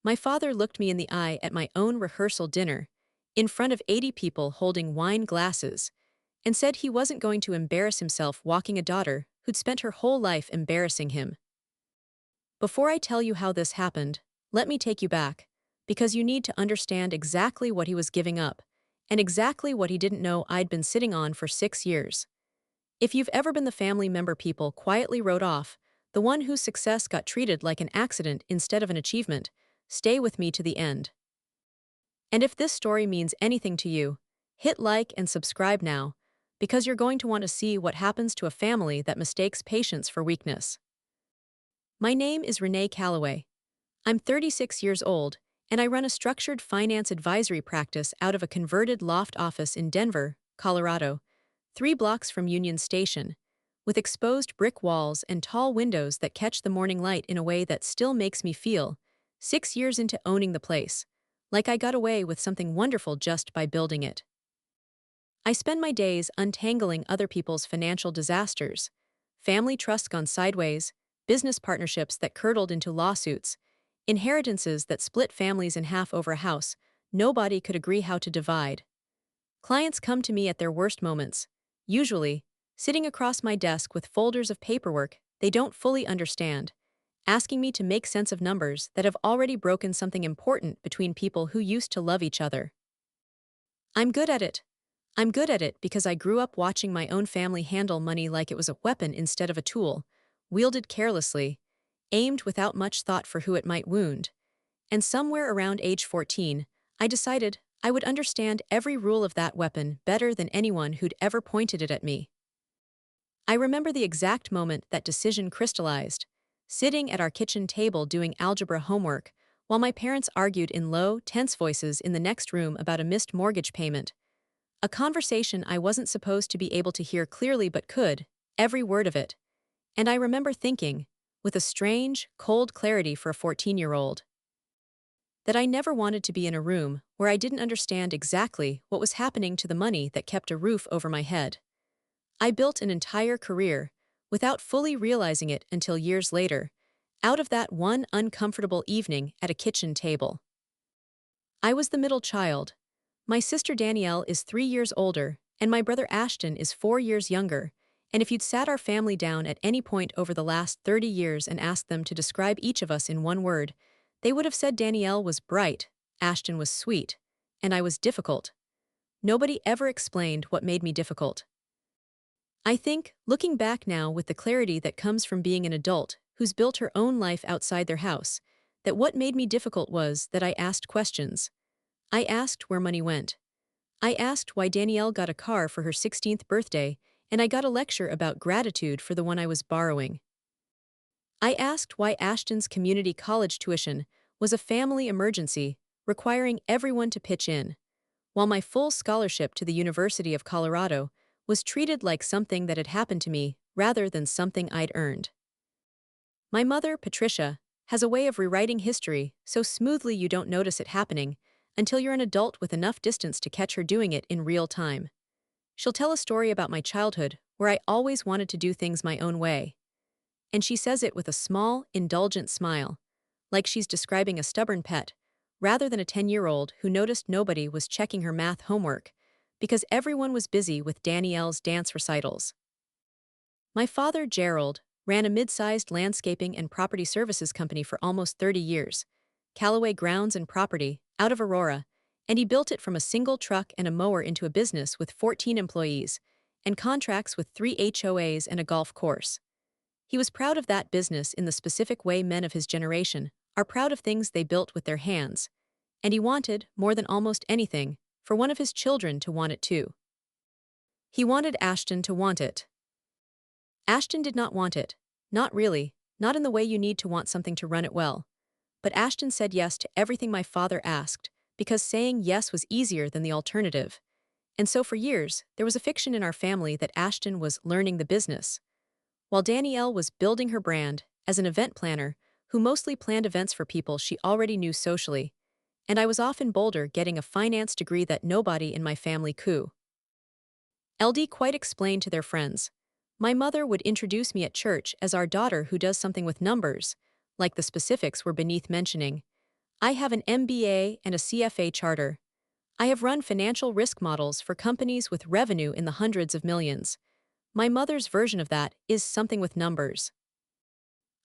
My father looked me in the eye at my own rehearsal dinner, in front of 80 people holding wine glasses, and said he wasn't going to embarrass himself walking a daughter who'd spent her whole life embarrassing him. Before I tell you how this happened, let me take you back, because you need to understand exactly what he was giving up, and exactly what he didn't know I'd been sitting on for 6 years. If you've ever been the family member people quietly wrote off, the one whose success got treated like an accident instead of an achievement, stay with me to the end. And if this story means anything to you, hit like and subscribe now, because you're going to want to see what happens to a family that mistakes patience for weakness. My name is Renee Calloway. I'm 36 years old, and I run a structured finance advisory practice out of a converted loft office in Denver, Colorado, 3 blocks from Union Station, with exposed brick walls and tall windows that catch the morning light in a way that still makes me feel, 6 years into owning the place, like I got away with something wonderful just by building it. I spend my days untangling other people's financial disasters, family trusts gone sideways, business partnerships that curdled into lawsuits, inheritances that split families in half over a house nobody could agree how to divide. Clients come to me at their worst moments, usually sitting across my desk with folders of paperwork they don't fully understand, asking me to make sense of numbers that have already broken something important between people who used to love each other. I'm good at it. I'm good at it because I grew up watching my own family handle money like it was a weapon instead of a tool, wielded carelessly, aimed without much thought for who it might wound. And somewhere around age 14, I decided I would understand every rule of that weapon better than anyone who'd ever pointed it at me. I remember the exact moment that decision crystallized, sitting at our kitchen table doing algebra homework, while my parents argued in low, tense voices in the next room about a missed mortgage payment. A conversation I wasn't supposed to be able to hear clearly but could, every word of it. And I remember thinking, with a strange, cold clarity for a 14-year-old, that I never wanted to be in a room where I didn't understand exactly what was happening to the money that kept a roof over my head. I built an entire career, without fully realizing it until years later, out of that one uncomfortable evening at a kitchen table. I was the middle child. My sister Danielle is 3 years older, and my brother Ashton is 4 years younger, and if you'd sat our family down at any point over the last 30 years and asked them to describe each of us in one word, they would have said Danielle was bright, Ashton was sweet, and I was difficult. Nobody ever explained what made me difficult. I think, looking back now with the clarity that comes from being an adult who's built her own life outside their house, that what made me difficult was that I asked questions. I asked where money went. I asked why Danielle got a car for her 16th birthday, and I got a lecture about gratitude for the one I was borrowing. I asked why Ashton's community college tuition was a family emergency, requiring everyone to pitch in, while my full scholarship to the University of Colorado was treated like something that had happened to me rather than something I'd earned. My mother, Patricia, has a way of rewriting history so smoothly you don't notice it happening until you're an adult with enough distance to catch her doing it in real time. She'll tell a story about my childhood where I always wanted to do things my own way. And she says it with a small, indulgent smile, like she's describing a stubborn pet, rather than a 10-year-old who noticed nobody was checking her math homework because everyone was busy with Danielle's dance recitals. My father, Gerald, ran a mid-sized landscaping and property services company for almost 30 years, Callaway Grounds and Property, out of Aurora, and he built it from a single truck and a mower into a business with 14 employees and contracts with 3 HOAs and a golf course. He was proud of that business in the specific way men of his generation are proud of things they built with their hands, and he wanted, more than almost anything, for one of his children to want it too. He wanted Ashton to want it. Ashton did not want it, not really, not in the way you need to want something to run it well. But Ashton said yes to everything my father asked, because saying yes was easier than the alternative. And so for years, there was a fiction in our family that Ashton was learning the business, while Danielle was building her brand as an event planner who mostly planned events for people she already knew socially, and I was off in Boulder getting a finance degree that nobody in my family could. LD quite explained to their friends. My mother would introduce me at church as our daughter who does something with numbers, like the specifics were beneath mentioning. I have an MBA and a CFA charter. I have run financial risk models for companies with revenue in the hundreds of millions. My mother's version of that is something with numbers.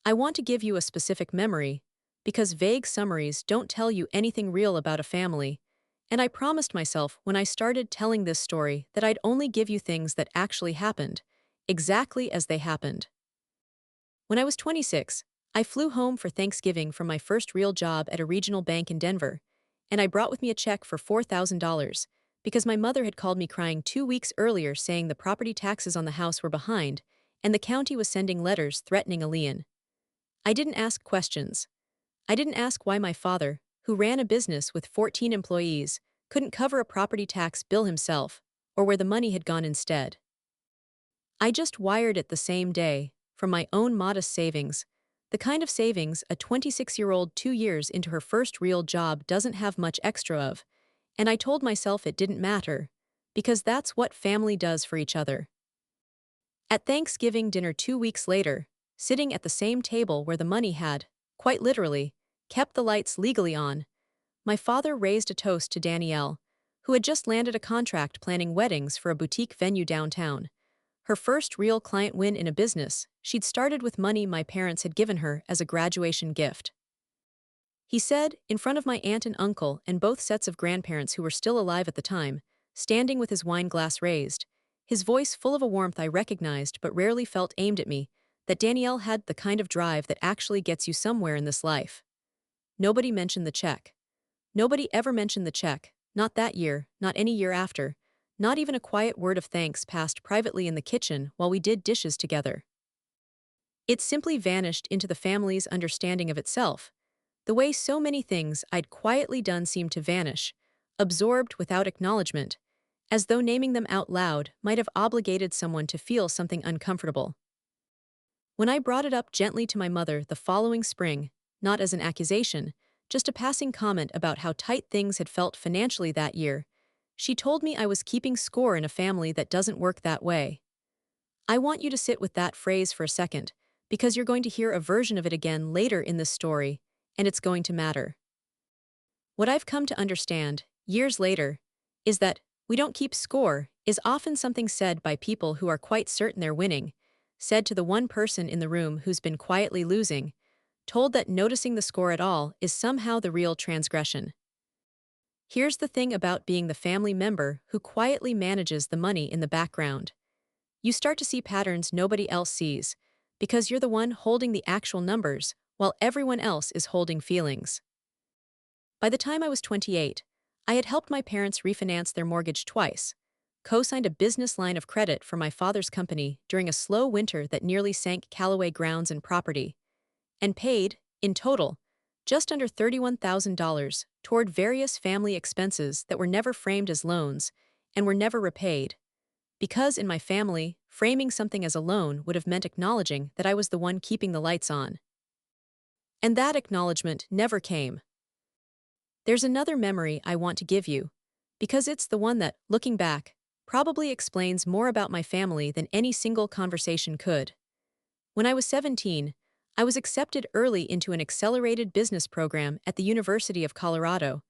I want to give you a specific memory, because vague summaries don't tell you anything real about a family, and I promised myself when I started telling this story that I'd only give you things that actually happened, exactly as they happened. When I was 26, I flew home for Thanksgiving from my first real job at a regional bank in Denver, and I brought with me a check for $4,000 because my mother had called me crying 2 weeks earlier saying the property taxes on the house were behind, and the county was sending letters threatening a lien. I didn't ask questions. I didn't ask why my father, who ran a business with 14 employees, couldn't cover a property tax bill himself, or where the money had gone instead. I just wired it the same day, from my own modest savings, the kind of savings a 26-year-old 2 years into her first real job doesn't have much extra of, and I told myself it didn't matter, because that's what family does for each other. At Thanksgiving dinner 2 weeks later, sitting at the same table where the money had, quite literally, kept the lights legally on, my father raised a toast to Danielle, who had just landed a contract planning weddings for a boutique venue downtown. Her first real client win in a business she'd started with money my parents had given her as a graduation gift. He said, in front of my aunt and uncle and both sets of grandparents who were still alive at the time, standing with his wine glass raised, his voice full of a warmth I recognized but rarely felt aimed at me, that Danielle had the kind of drive that actually gets you somewhere in this life. Nobody mentioned the check. Nobody ever mentioned the check, not that year, not any year after, not even a quiet word of thanks passed privately in the kitchen while we did dishes together. It simply vanished into the family's understanding of itself, the way so many things I'd quietly done seemed to vanish, absorbed without acknowledgement, as though naming them out loud might have obligated someone to feel something uncomfortable. When I brought it up gently to my mother the following spring, not as an accusation, just a passing comment about how tight things had felt financially that year, she told me I was keeping score in a family that doesn't work that way. I want you to sit with that phrase for a second, because you're going to hear a version of it again later in this story, and it's going to matter. What I've come to understand, years later, is that "we don't keep score" is often something said by people who are quite certain they're winning, said to the one person in the room who's been quietly losing, told that noticing the score at all is somehow the real transgression. Here's the thing about being the family member who quietly manages the money in the background. You start to see patterns nobody else sees, because you're the one holding the actual numbers while everyone else is holding feelings. By the time I was 28, I had helped my parents refinance their mortgage twice, co-signed a business line of credit for my father's company during a slow winter that nearly sank Callaway grounds and property, and paid, in total, just under $31,000 toward various family expenses that were never framed as loans and were never repaid. Because in my family, framing something as a loan would have meant acknowledging that I was the one keeping the lights on. And that acknowledgement never came. There's another memory I want to give you, because it's the one that, looking back, probably explains more about my family than any single conversation could. When I was 17, I was accepted early into an accelerated business program at the University of Colorado,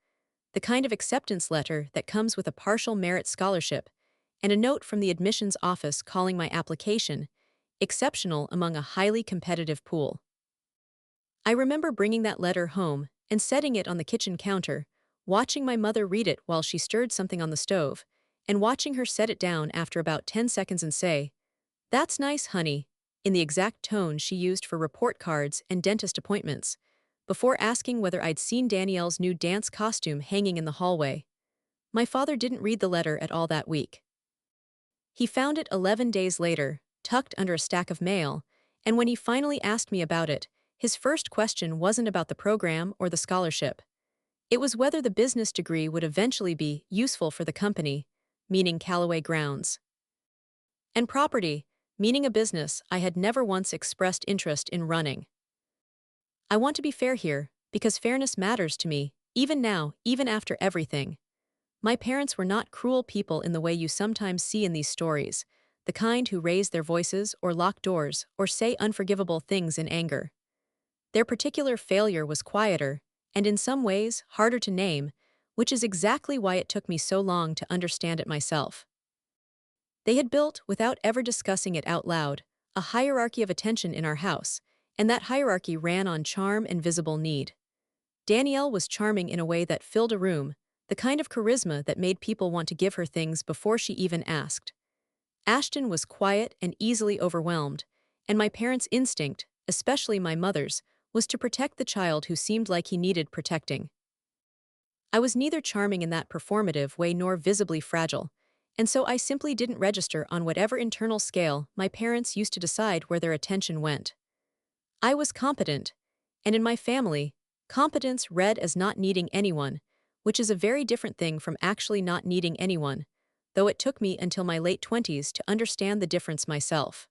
the kind of acceptance letter that comes with a partial merit scholarship, and a note from the admissions office calling my application exceptional among a highly competitive pool. I remember bringing that letter home and setting it on the kitchen counter, watching my mother read it while she stirred something on the stove, and watching her set it down after about 10 seconds and say, "That's nice, honey," in the exact tone she used for report cards and dentist appointments, before asking whether I'd seen Danielle's new dance costume hanging in the hallway. My father didn't read the letter at all that week. He found it 11 days later, tucked under a stack of mail, and when he finally asked me about it, his first question wasn't about the program or the scholarship. It was whether the business degree would eventually be useful for the company, meaning Callaway Grounds. And property, meaning a business I had never once expressed interest in running. I want to be fair here, because fairness matters to me, even now, even after everything. My parents were not cruel people in the way you sometimes see in these stories, the kind who raise their voices or lock doors or say unforgivable things in anger. Their particular failure was quieter, and in some ways harder to name, which is exactly why it took me so long to understand it myself. They had built, without ever discussing it out loud, a hierarchy of attention in our house, and that hierarchy ran on charm and visible need. Danielle was charming in a way that filled a room, the kind of charisma that made people want to give her things before she even asked. Ashton was quiet and easily overwhelmed, and my parents' instinct, especially my mother's, was to protect the child who seemed like he needed protecting. I was neither charming in that performative way nor visibly fragile, and so I simply didn't register on whatever internal scale my parents used to decide where their attention went. I was competent, and in my family, competence read as not needing anyone, which is a very different thing from actually not needing anyone, though it took me until my late 20s to understand the difference myself.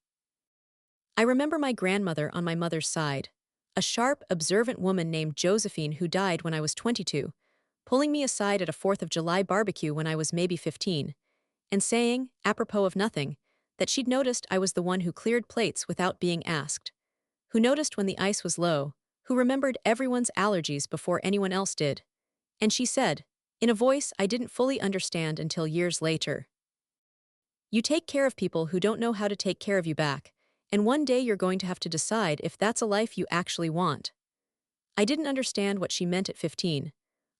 I remember my grandmother on my mother's side, a sharp, observant woman named Josephine who died when I was 22, pulling me aside at a 4th of July barbecue when I was maybe 15, and saying, apropos of nothing, that she'd noticed I was the one who cleared plates without being asked, who noticed when the ice was low, who remembered everyone's allergies before anyone else did. And she said, in a voice I didn't fully understand until years later, "You take care of people who don't know how to take care of you back, and one day you're going to have to decide if that's a life you actually want." I didn't understand what she meant at 15.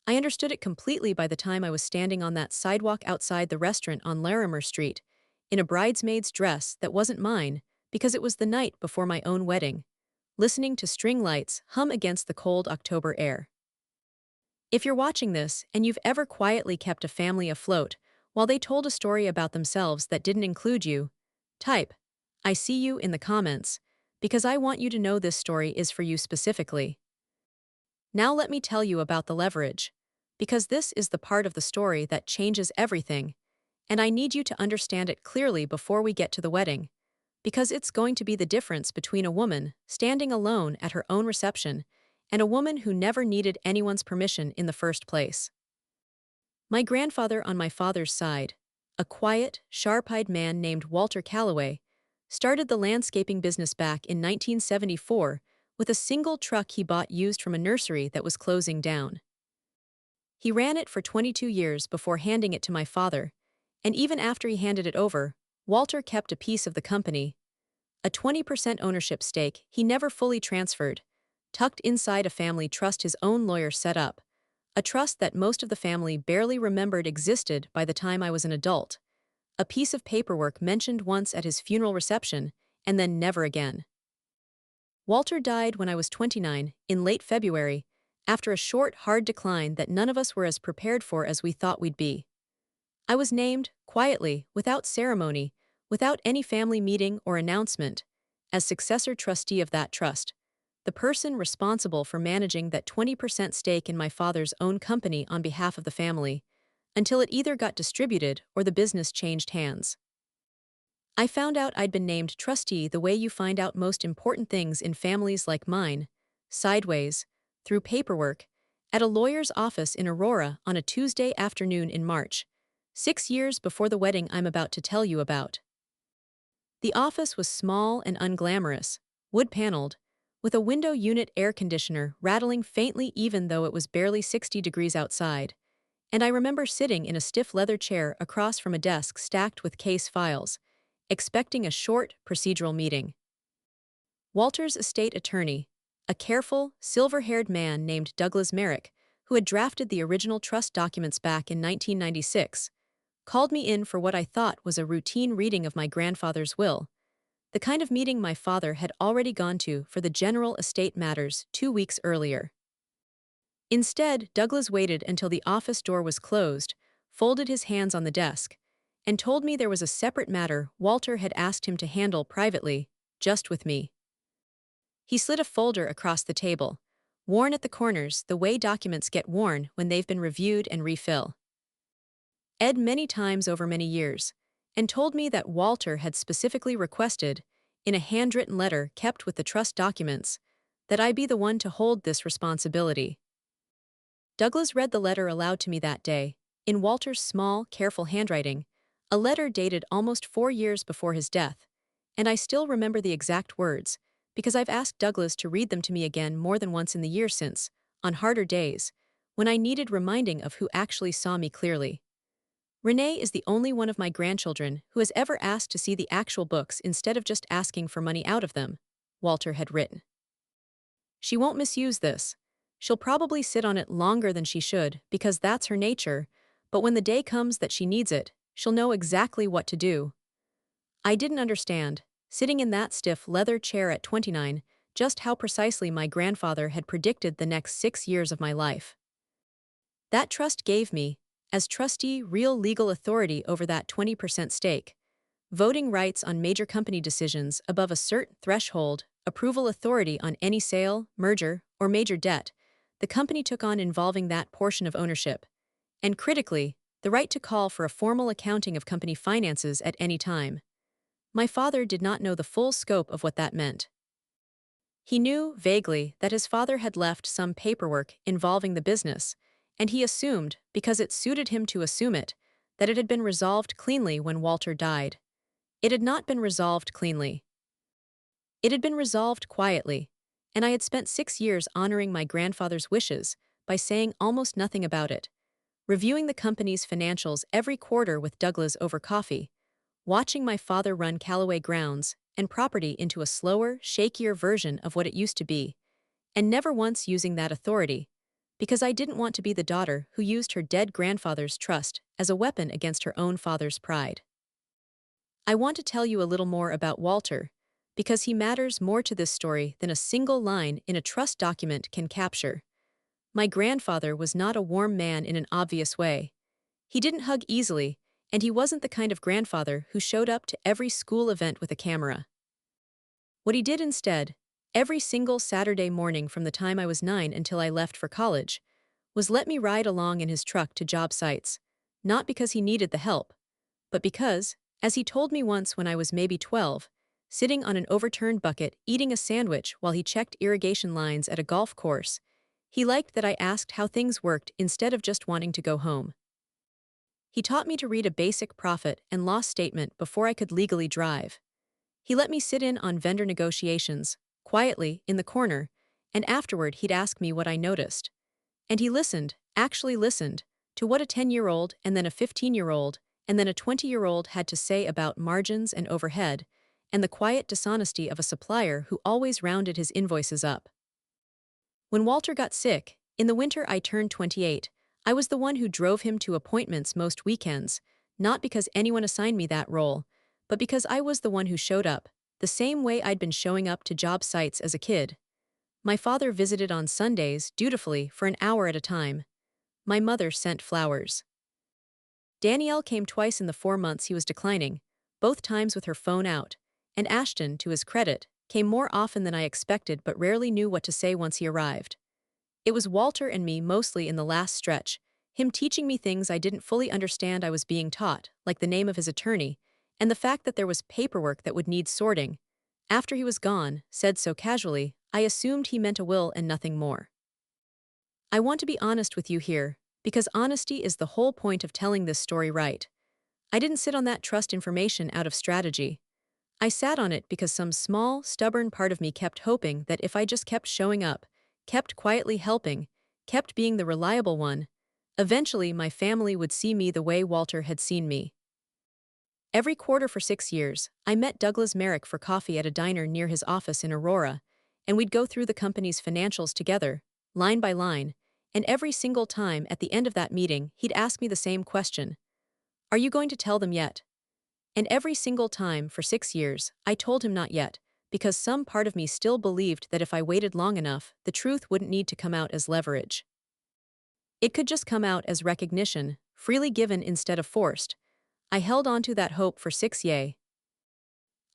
I understood it completely by the time I was standing on that sidewalk outside the restaurant on Larimer Street, in a bridesmaid's dress that wasn't mine because it was the night before my own wedding, listening to string lights hum against the cold October air. If you're watching this and you've ever quietly kept a family afloat while they told a story about themselves that didn't include you, type, "I see you" in the comments, because I want you to know this story is for you specifically. Now let me tell you about the leverage, because this is the part of the story that changes everything, and I need you to understand it clearly before we get to the wedding, because it's going to be the difference between a woman standing alone at her own reception and a woman who never needed anyone's permission in the first place. My grandfather on my father's side, a quiet, sharp-eyed man named Walter Calloway, started the landscaping business back in 1974 with a single truck he bought used from a nursery that was closing down. He ran it for 22 years before handing it to my father, and even after he handed it over, Walter kept a piece of the company, a 20% ownership stake he never fully transferred, tucked inside a family trust his own lawyer set up, a trust that most of the family barely remembered existed by the time I was an adult, a piece of paperwork mentioned once at his funeral reception and then never again. Walter died when I was 29, in late February, after a short, hard decline that none of us were as prepared for as we thought we'd be. I was named, quietly, without ceremony, without any family meeting or announcement, as successor trustee of that trust, the person responsible for managing that 20% stake in my father's own company on behalf of the family, until it either got distributed or the business changed hands. I found out I'd been named trustee the way you find out most important things in families like mine, sideways, through paperwork, at a lawyer's office in Aurora on a Tuesday afternoon in March, 6 years before the wedding I'm about to tell you about. The office was small and unglamorous, wood-paneled, with a window unit air conditioner rattling faintly even though it was barely 60 degrees outside, and I remember sitting in a stiff leather chair across from a desk stacked with case files, expecting a short, procedural meeting. Walter's estate attorney, a careful, silver-haired man named Douglas Merrick, who had drafted the original trust documents back in 1996, called me in for what I thought was a routine reading of my grandfather's will, the kind of meeting my father had already gone to for the general estate matters 2 weeks earlier. Instead, Douglas waited until the office door was closed, folded his hands on the desk, and told me there was a separate matter Walter had asked him to handle privately, just with me. He slid a folder across the table, worn at the corners the way documents get worn when they've been reviewed and refill. Ed many times over many years, and told me that Walter had specifically requested, in a handwritten letter kept with the trust documents, that I be the one to hold this responsibility. Douglas read the letter aloud to me that day, in Walter's small, careful handwriting, a letter dated almost 4 years before his death, and I still remember the exact words, because I've asked Douglas to read them to me again more than once in the year since, on harder days, when I needed reminding of who actually saw me clearly. Renee is the only one of my grandchildren who has ever asked to see the actual books instead of just asking for money out of them, Walter had written. She won't misuse this. She'll probably sit on it longer than she should because that's her nature, but when the day comes that she needs it, she'll know exactly what to do. I didn't understand, sitting in that stiff leather chair at 29, just how precisely my grandfather had predicted the next 6 years of my life. That trust gave me, as trustee, real legal authority over that 20% stake, voting rights on major company decisions above a certain threshold, approval authority on any sale, merger, or major debt the company took on involving that portion of ownership, and critically, the right to call for a formal accounting of company finances at any time. My father did not know the full scope of what that meant. He knew, vaguely, that his father had left some paperwork involving the business, and he assumed, because it suited him to assume it, that it had been resolved cleanly when Walter died. It had not been resolved cleanly. It had been resolved quietly, and I had spent 6 years honoring my grandfather's wishes by saying almost nothing about it, reviewing the company's financials every quarter with Douglas over coffee, watching my father run Callaway grounds and property into a slower, shakier version of what it used to be, and never once using that authority, because I didn't want to be the daughter who used her dead grandfather's trust as a weapon against her own father's pride. I want to tell you a little more about Walter, because he matters more to this story than a single line in a trust document can capture. My grandfather was not a warm man in an obvious way. He didn't hug easily, and he wasn't the kind of grandfather who showed up to every school event with a camera. What he did instead, every single Saturday morning from the time I was 9 until I left for college, was let me ride along in his truck to job sites, not because he needed the help, but because, as he told me once when I was maybe 12, sitting on an overturned bucket eating a sandwich while he checked irrigation lines at a golf course, he liked that I asked how things worked instead of just wanting to go home. He taught me to read a basic profit and loss statement before I could legally drive. He let me sit in on vendor negotiations, quietly, in the corner, and afterward he'd ask me what I noticed. And he listened, actually listened, to what a 10-year-old and then a 15-year-old and then a 20-year-old had to say about margins and overhead, and the quiet dishonesty of a supplier who always rounded his invoices up. When Walter got sick, in the winter I turned 28, I was the one who drove him to appointments most weekends, not because anyone assigned me that role, but because I was the one who showed up, the same way I'd been showing up to job sites as a kid. My father visited on Sundays, dutifully, for an hour at a time. My mother sent flowers. Danielle came twice in the 4 months he was declining, both times with her phone out, and Ashton, to his credit, came more often than I expected but rarely knew what to say once he arrived. It was Walter and me mostly in the last stretch, him teaching me things I didn't fully understand I was being taught, like the name of his attorney, and the fact that there was paperwork that would need sorting. After he was gone, said so casually, I assumed he meant a will and nothing more. I want to be honest with you here, because honesty is the whole point of telling this story right. I didn't sit on that trust information out of strategy. I sat on it because some small, stubborn part of me kept hoping that if I just kept showing up, kept quietly helping, kept being the reliable one, eventually my family would see me the way Walter had seen me. Every quarter for 6 years, I met Douglas Merrick for coffee at a diner near his office in Aurora, and we'd go through the company's financials together, line by line, and every single time at the end of that meeting he'd ask me the same question. Are you going to tell them yet? And every single time for 6 years, I told him not yet, because some part of me still believed that if I waited long enough, the truth wouldn't need to come out as leverage. It could just come out as recognition, freely given instead of forced. I held on to that hope for 6 years.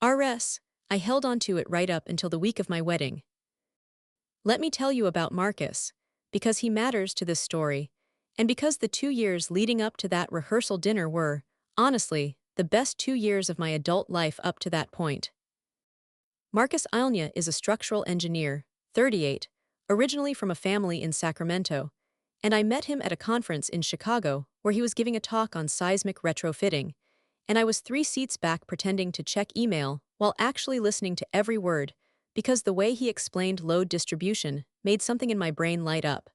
I held on to it right up until the week of my wedding. Let me tell you about Marcus, because he matters to this story, and because the 2 years leading up to that rehearsal dinner were, honestly, the best 2 years of my adult life up to that point. Marcus Ilnia is a structural engineer, 38, originally from a family in Sacramento, and I met him at a conference in Chicago where he was giving a talk on seismic retrofitting, and I was 3 seats back pretending to check email while actually listening to every word, because the way he explained load distribution made something in my brain light up.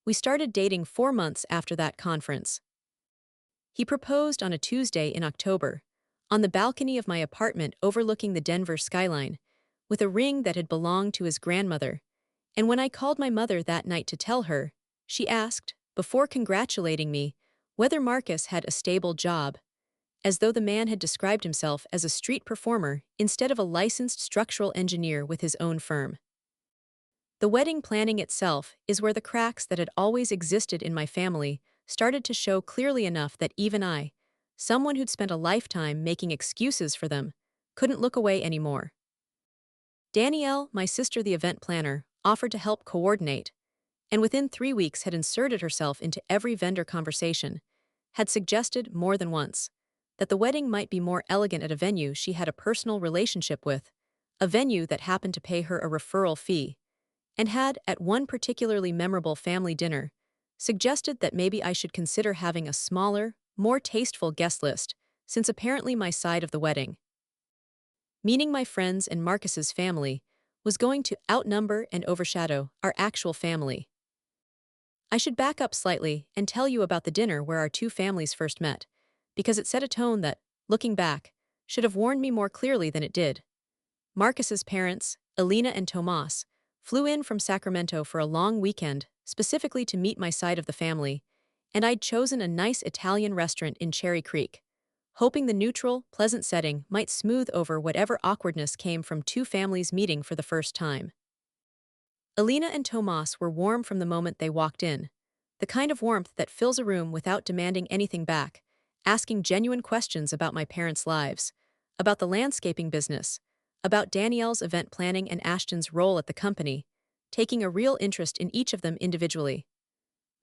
We started dating 4 months after that conference. He proposed on a Tuesday in October, on the balcony of my apartment overlooking the Denver skyline, with a ring that had belonged to his grandmother. And when I called my mother that night to tell her, she asked, before congratulating me, whether Marcus had a stable job, as though the man had described himself as a street performer instead of a licensed structural engineer with his own firm. The wedding planning itself is where the cracks that had always existed in my family started to show clearly enough that even I, someone who'd spent a lifetime making excuses for them, couldn't look away anymore. Danielle, my sister the event planner, offered to help coordinate, and within 3 weeks had inserted herself into every vendor conversation, had suggested more than once that the wedding might be more elegant at a venue she had a personal relationship with, a venue that happened to pay her a referral fee, and had, at one particularly memorable family dinner, suggested that maybe I should consider having a smaller, more tasteful guest list, since apparently my side of the wedding, meaning my friends and Marcus's family, was going to outnumber and overshadow our actual family. I should back up slightly and tell you about the dinner where our two families first met, because it set a tone that, looking back, should have warned me more clearly than it did. Marcus's parents, Elena and Tomas, flew in from Sacramento for a long weekend, specifically to meet my side of the family, and I'd chosen a nice Italian restaurant in Cherry Creek, hoping the neutral, pleasant setting might smooth over whatever awkwardness came from two families meeting for the first time. Elena and Tomas were warm from the moment they walked in, the kind of warmth that fills a room without demanding anything back, asking genuine questions about my parents' lives, about the landscaping business, about Danielle's event planning and Ashton's role at the company, taking a real interest in each of them individually.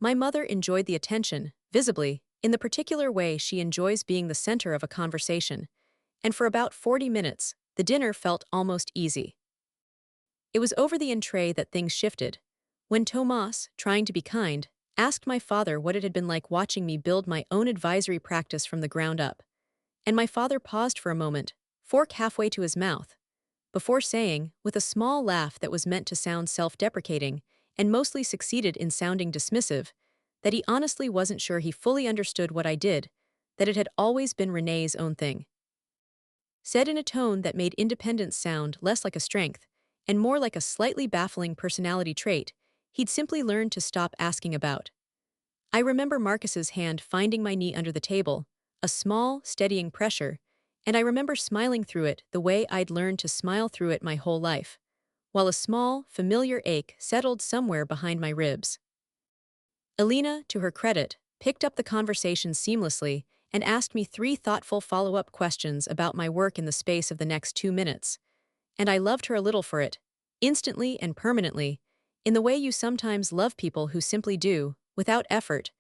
My mother enjoyed the attention, visibly, in the particular way she enjoys being the center of a conversation, and for about 40 minutes, the dinner felt almost easy. It was over the entree that things shifted, when Tomas, trying to be kind, asked my father what it had been like watching me build my own advisory practice from the ground up, and my father paused for a moment, fork halfway to his mouth, before saying, with a small laugh that was meant to sound self-deprecating and mostly succeeded in sounding dismissive, that he honestly wasn't sure he fully understood what I did, that it had always been Renee's own thing. Said in a tone that made independence sound less like a strength and more like a slightly baffling personality trait he'd simply learned to stop asking about. I remember Marcus's hand finding my knee under the table, a small, steadying pressure, and I remember smiling through it the way I'd learned to smile through it my whole life, while a small, familiar ache settled somewhere behind my ribs. Elena, to her credit, picked up the conversation seamlessly and asked me 3 thoughtful follow-up questions about my work in the space of the next 2 minutes, and I loved her a little for it, instantly and permanently, in the way you sometimes love people who simply do, without effort,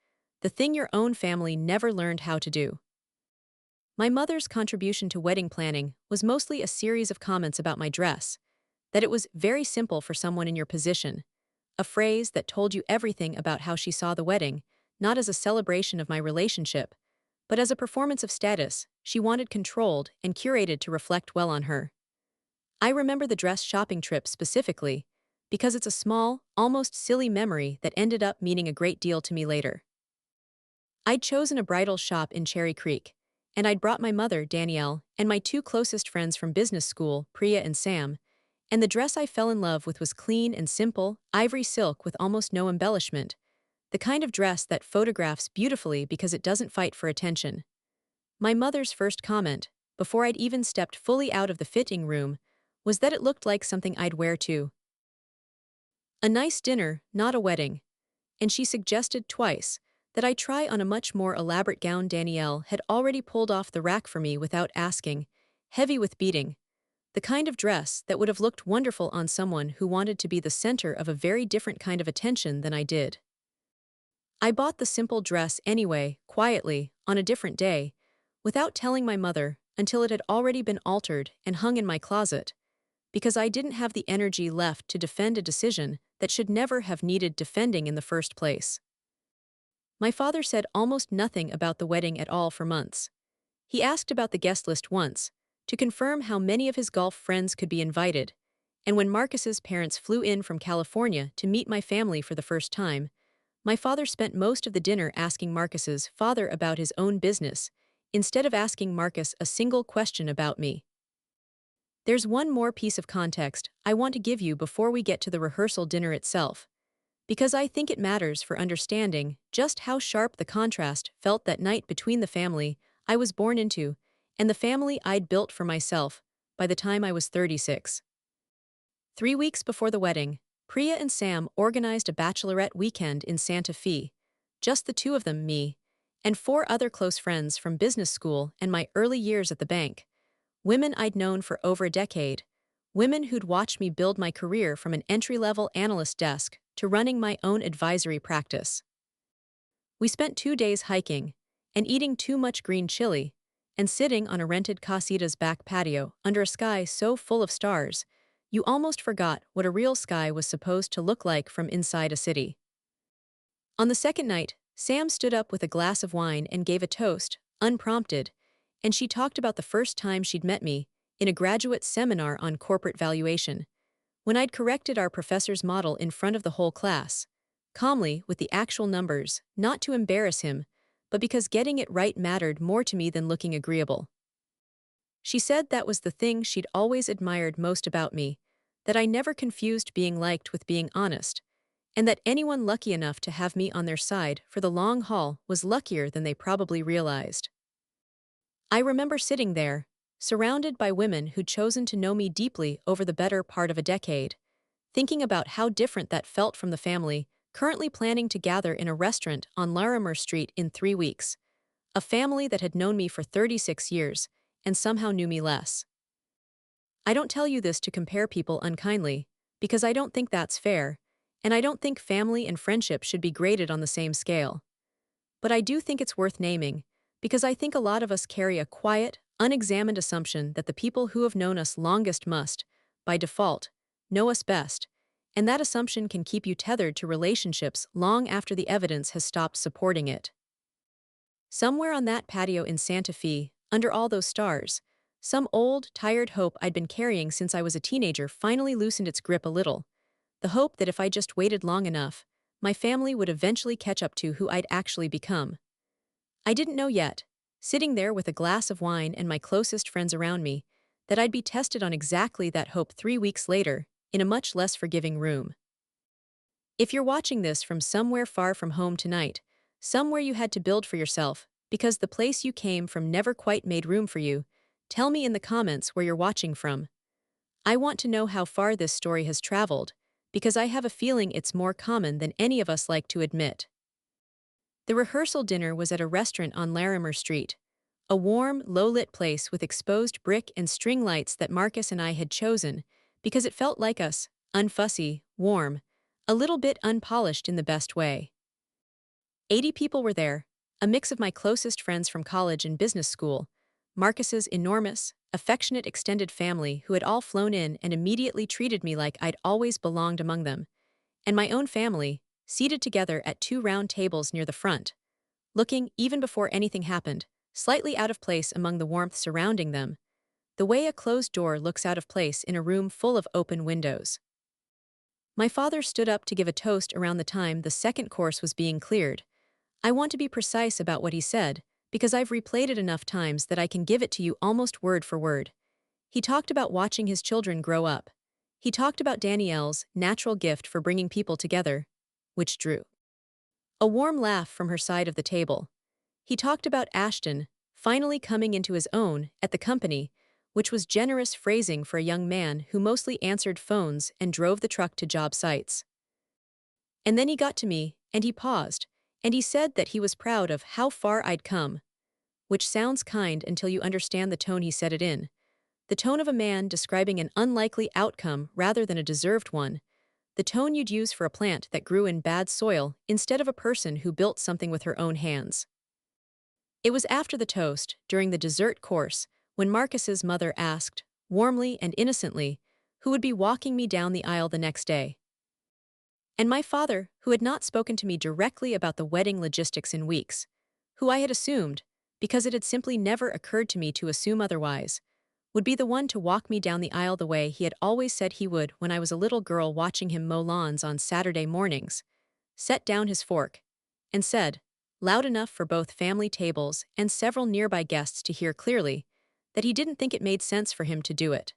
the thing your own family never learned how to do. My mother's contribution to wedding planning was mostly a series of comments about my dress, that it was very simple for someone in your position, a phrase that told you everything about how she saw the wedding, not as a celebration of my relationship, but as a performance of status she wanted controlled and curated to reflect well on her. I remember the dress shopping trip specifically, because it's a small, almost silly memory that ended up meaning a great deal to me later. I'd chosen a bridal shop in Cherry Creek, and I'd brought my mother, Danielle, and my 2 closest friends from business school, Priya and Sam, and the dress I fell in love with was clean and simple, ivory silk with almost no embellishment, the kind of dress that photographs beautifully because it doesn't fight for attention. My mother's first comment, before I'd even stepped fully out of the fitting room, was that it looked like something I'd wear to a nice dinner, not a wedding, and she suggested twice that I try on a much more elaborate gown Danielle had already pulled off the rack for me without asking, heavy with beading, the kind of dress that would have looked wonderful on someone who wanted to be the center of a very different kind of attention than I did. I bought the simple dress anyway, quietly, on a different day, without telling my mother until it had already been altered and hung in my closet, because I didn't have the energy left to defend a decision that should never have needed defending in the first place. My father said almost nothing about the wedding at all for months. He asked about the guest list once, to confirm how many of his golf friends could be invited, and when Marcus's parents flew in from California to meet my family for the first time, My father spent most of the dinner asking Marcus's father about his own business, instead of asking Marcus a single question about me. There's one more piece of context I want to give you before we get to the rehearsal dinner itself, because I think it matters for understanding just how sharp the contrast felt that night between the family I was born into and the family I'd built for myself by the time I was 36. 3 weeks before the wedding, Priya and Sam organized a bachelorette weekend in Santa Fe. Just the two of them, me, and four other close friends from business school and my early years at the bank. Women I'd known for over a decade. Women who'd watched me build my career from an entry-level analyst desk to running my own advisory practice. We spent 2 days hiking and eating too much green chili and sitting on a rented casita's back patio under a sky so full of stars, you almost forgot what a real sky was supposed to look like from inside a city. On the second night, Sam stood up with a glass of wine and gave a toast, unprompted, and she talked about the first time she'd met me in a graduate seminar on corporate valuation, when I'd corrected our professor's model in front of the whole class, calmly with the actual numbers, not to embarrass him, but because getting it right mattered more to me than looking agreeable. She said that was the thing she'd always admired most about me, that I never confused being liked with being honest, and that anyone lucky enough to have me on their side for the long haul was luckier than they probably realized. I remember sitting there, surrounded by women who'd chosen to know me deeply over the better part of a decade, thinking about how different that felt from the family currently planning to gather in a restaurant on Larimer Street in 3 weeks, a family that had known me for 36 years and somehow knew me less. I don't tell you this to compare people unkindly, because I don't think that's fair, and I don't think family and friendship should be graded on the same scale. But I do think it's worth naming, because I think a lot of us carry a quiet, unexamined assumption that the people who have known us longest must, by default, know us best, and that assumption can keep you tethered to relationships long after the evidence has stopped supporting it. Somewhere on that patio in Santa Fe, under all those stars, some old, tired hope I'd been carrying since I was a teenager finally loosened its grip a little, the hope that if I just waited long enough, my family would eventually catch up to who I'd actually become. I didn't know yet, sitting there with a glass of wine and my closest friends around me, that I'd be tested on exactly that hope 3 weeks later, in a much less forgiving room. If you're watching this from somewhere far from home tonight, somewhere you had to build for yourself, because the place you came from never quite made room for you, tell me in the comments where you're watching from. I want to know how far this story has traveled, because I have a feeling it's more common than any of us like to admit. The rehearsal dinner was at a restaurant on Larimer Street, a warm, low-lit place with exposed brick and string lights that Marcus and I had chosen because it felt like us, unfussy, warm, a little bit unpolished in the best way. 80 people were there, a mix of my closest friends from college and business school, Marcus's enormous, affectionate extended family who had all flown in and immediately treated me like I'd always belonged among them, and my own family, seated together at two round tables near the front, looking, even before anything happened, slightly out of place among the warmth surrounding them, the way a closed door looks out of place in a room full of open windows. My father stood up to give a toast around the time the second course was being cleared. I want to be precise about what he said, because I've replayed it enough times that I can give it to you almost word for word. He talked about watching his children grow up. He talked about Danielle's natural gift for bringing people together, which drew a warm laugh from her side of the table. He talked about Ashton finally coming into his own at the company, which was generous phrasing for a young man who mostly answered phones and drove the truck to job sites. And then he got to me, and he paused, and he said that he was proud of how far I'd come, which sounds kind until you understand the tone he said it in. The tone of a man describing an unlikely outcome rather than a deserved one. The tone you'd use for a plant that grew in bad soil instead of a person who built something with her own hands. It was after the toast, during the dessert course, when Marcus's mother asked, warmly and innocently, who would be walking me down the aisle the next day. And my father, who had not spoken to me directly about the wedding logistics in weeks, who I had assumed, because it had simply never occurred to me to assume otherwise, would be the one to walk me down the aisle the way he had always said he would when I was a little girl watching him mow lawns on Saturday mornings, set down his fork, and said, loud enough for both family tables and several nearby guests to hear clearly, that he didn't think it made sense for him to do it.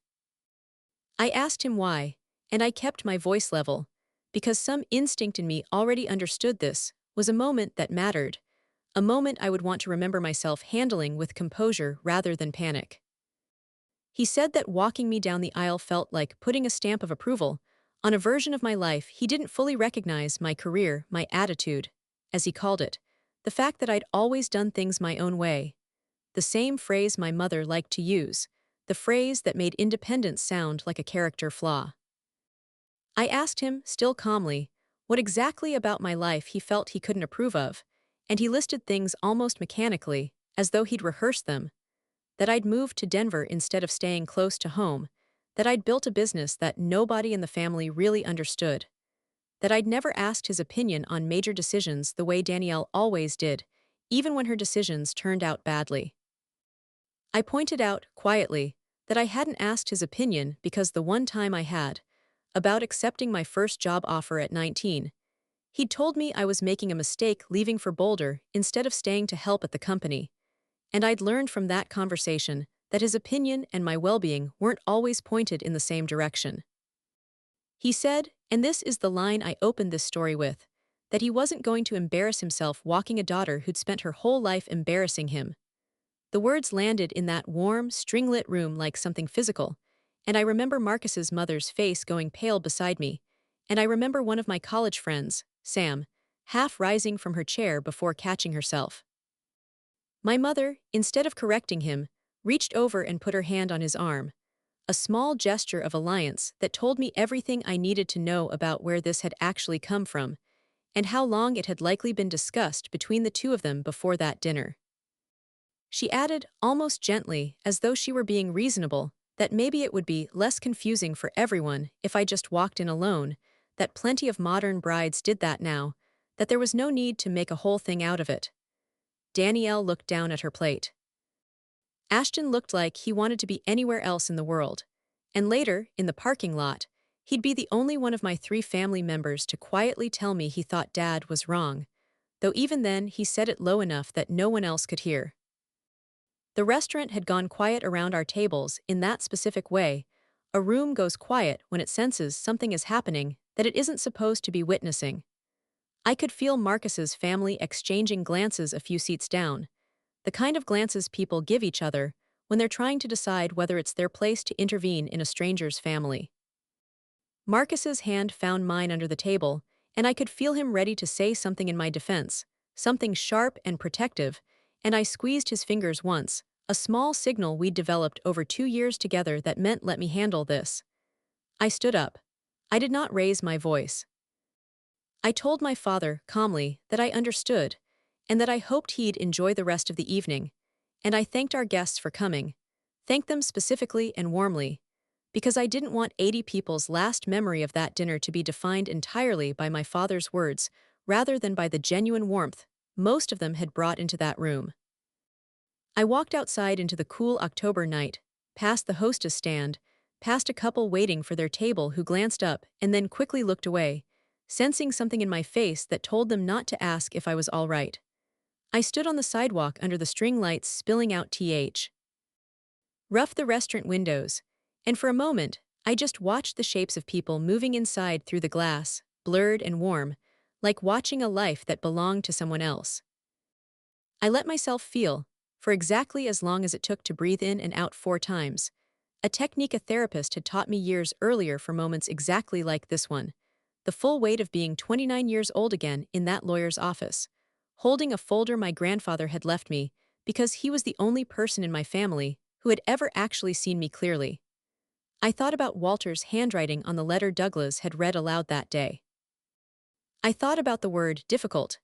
I asked him why, and I kept my voice level, because some instinct in me already understood this was a moment that mattered, a moment I would want to remember myself handling with composure rather than panic. He said that walking me down the aisle felt like putting a stamp of approval on a version of my life he didn't fully recognize: my career, my attitude, as he called it, the fact that I'd always done things my own way. The same phrase my mother liked to use, the phrase that made independence sound like a character flaw. I asked him, still calmly, what exactly about my life he felt he couldn't approve of, and he listed things almost mechanically, as though he'd rehearsed them: that I'd moved to Denver instead of staying close to home, that I'd built a business that nobody in the family really understood, that I'd never asked his opinion on major decisions the way Danielle always did, even when her decisions turned out badly. I pointed out, quietly, that I hadn't asked his opinion because the one time I had, about accepting my first job offer at 19, he'd told me I was making a mistake leaving for Boulder instead of staying to help at the company, and I'd learned from that conversation that his opinion and my well-being weren't always pointed in the same direction. He said, and this is the line I opened this story with, that he wasn't going to embarrass himself walking a daughter who'd spent her whole life embarrassing him. The words landed in that warm, string-lit room like something physical, and I remember Marcus's mother's face going pale beside me, and I remember one of my college friends, Sam, half rising from her chair before catching herself. My mother, instead of correcting him, reached over and put her hand on his arm, a small gesture of alliance that told me everything I needed to know about where this had actually come from, and how long it had likely been discussed between the two of them before that dinner. She added, almost gently, as though she were being reasonable, that maybe it would be less confusing for everyone if I just walked in alone, that plenty of modern brides did that now, that there was no need to make a whole thing out of it. Danielle looked down at her plate. Ashton looked like he wanted to be anywhere else in the world, and later, in the parking lot, he'd be the only one of my 3 family members to quietly tell me he thought Dad was wrong, though even then he said it low enough that no one else could hear. The restaurant had gone quiet around our tables in that specific way. A room goes quiet when it senses something is happening that it isn't supposed to be witnessing. I could feel Marcus's family exchanging glances a few seats down, the kind of glances people give each other when they're trying to decide whether it's their place to intervene in a stranger's family. Marcus's hand found mine under the table, and I could feel him ready to say something in my defense, something sharp and protective, and I squeezed his fingers once, a small signal we'd developed over 2 years together that meant let me handle this. I stood up. I did not raise my voice. I told my father, calmly, that I understood, and that I hoped he'd enjoy the rest of the evening, and I thanked our guests for coming, thanked them specifically and warmly, because I didn't want 80 people's last memory of that dinner to be defined entirely by my father's words rather than by the genuine warmth most of them had brought into that room. I walked outside into the cool October night, past the hostess stand, past a couple waiting for their table who glanced up and then quickly looked away, sensing something in my face that told them not to ask if I was all right. I stood on the sidewalk under the string lights spilling out rough the restaurant windows, and for a moment, I just watched the shapes of people moving inside through the glass, blurred and warm, like watching a life that belonged to someone else. I let myself feel, for exactly as long as it took to breathe in and out 4 times, a technique a therapist had taught me years earlier for moments exactly like this one, the full weight of being 29 years old again in that lawyer's office, holding a folder my grandfather had left me because he was the only person in my family who had ever actually seen me clearly. I thought about Walter's handwriting on the letter Douglas had read aloud that day. I thought about the word difficult,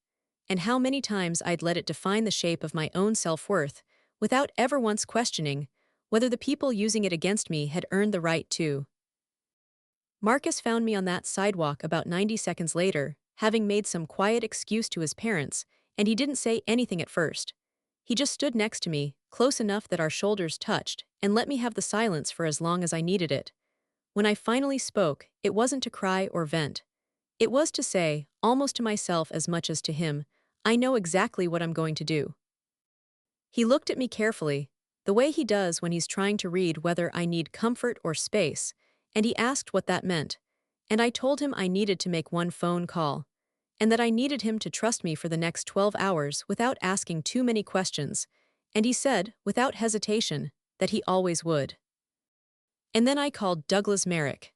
and how many times I'd let it define the shape of my own self-worth without ever once questioning whether the people using it against me had earned the right to. Marcus found me on that sidewalk about 90 seconds later, having made some quiet excuse to his parents, and he didn't say anything at first. He just stood next to me, close enough that our shoulders touched, and let me have the silence for as long as I needed it. When I finally spoke, it wasn't to cry or vent. It was to say, almost to myself as much as to him, I know exactly what I'm going to do. He looked at me carefully, the way he does when he's trying to read whether I need comfort or space, and he asked what that meant. And I told him I needed to make one phone call, and that I needed him to trust me for the next 12 hours without asking too many questions, and he said, without hesitation, that he always would. And then I called Douglas Merrick.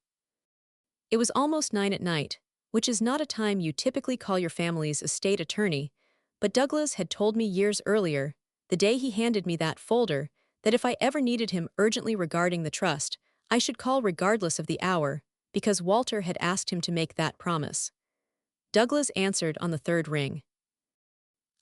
It was almost 9 at night, which is not a time you typically call your family's estate attorney, but Douglas had told me years earlier, the day he handed me that folder, that if I ever needed him urgently regarding the trust, I should call regardless of the hour, because Walter had asked him to make that promise. Douglas answered on the third ring.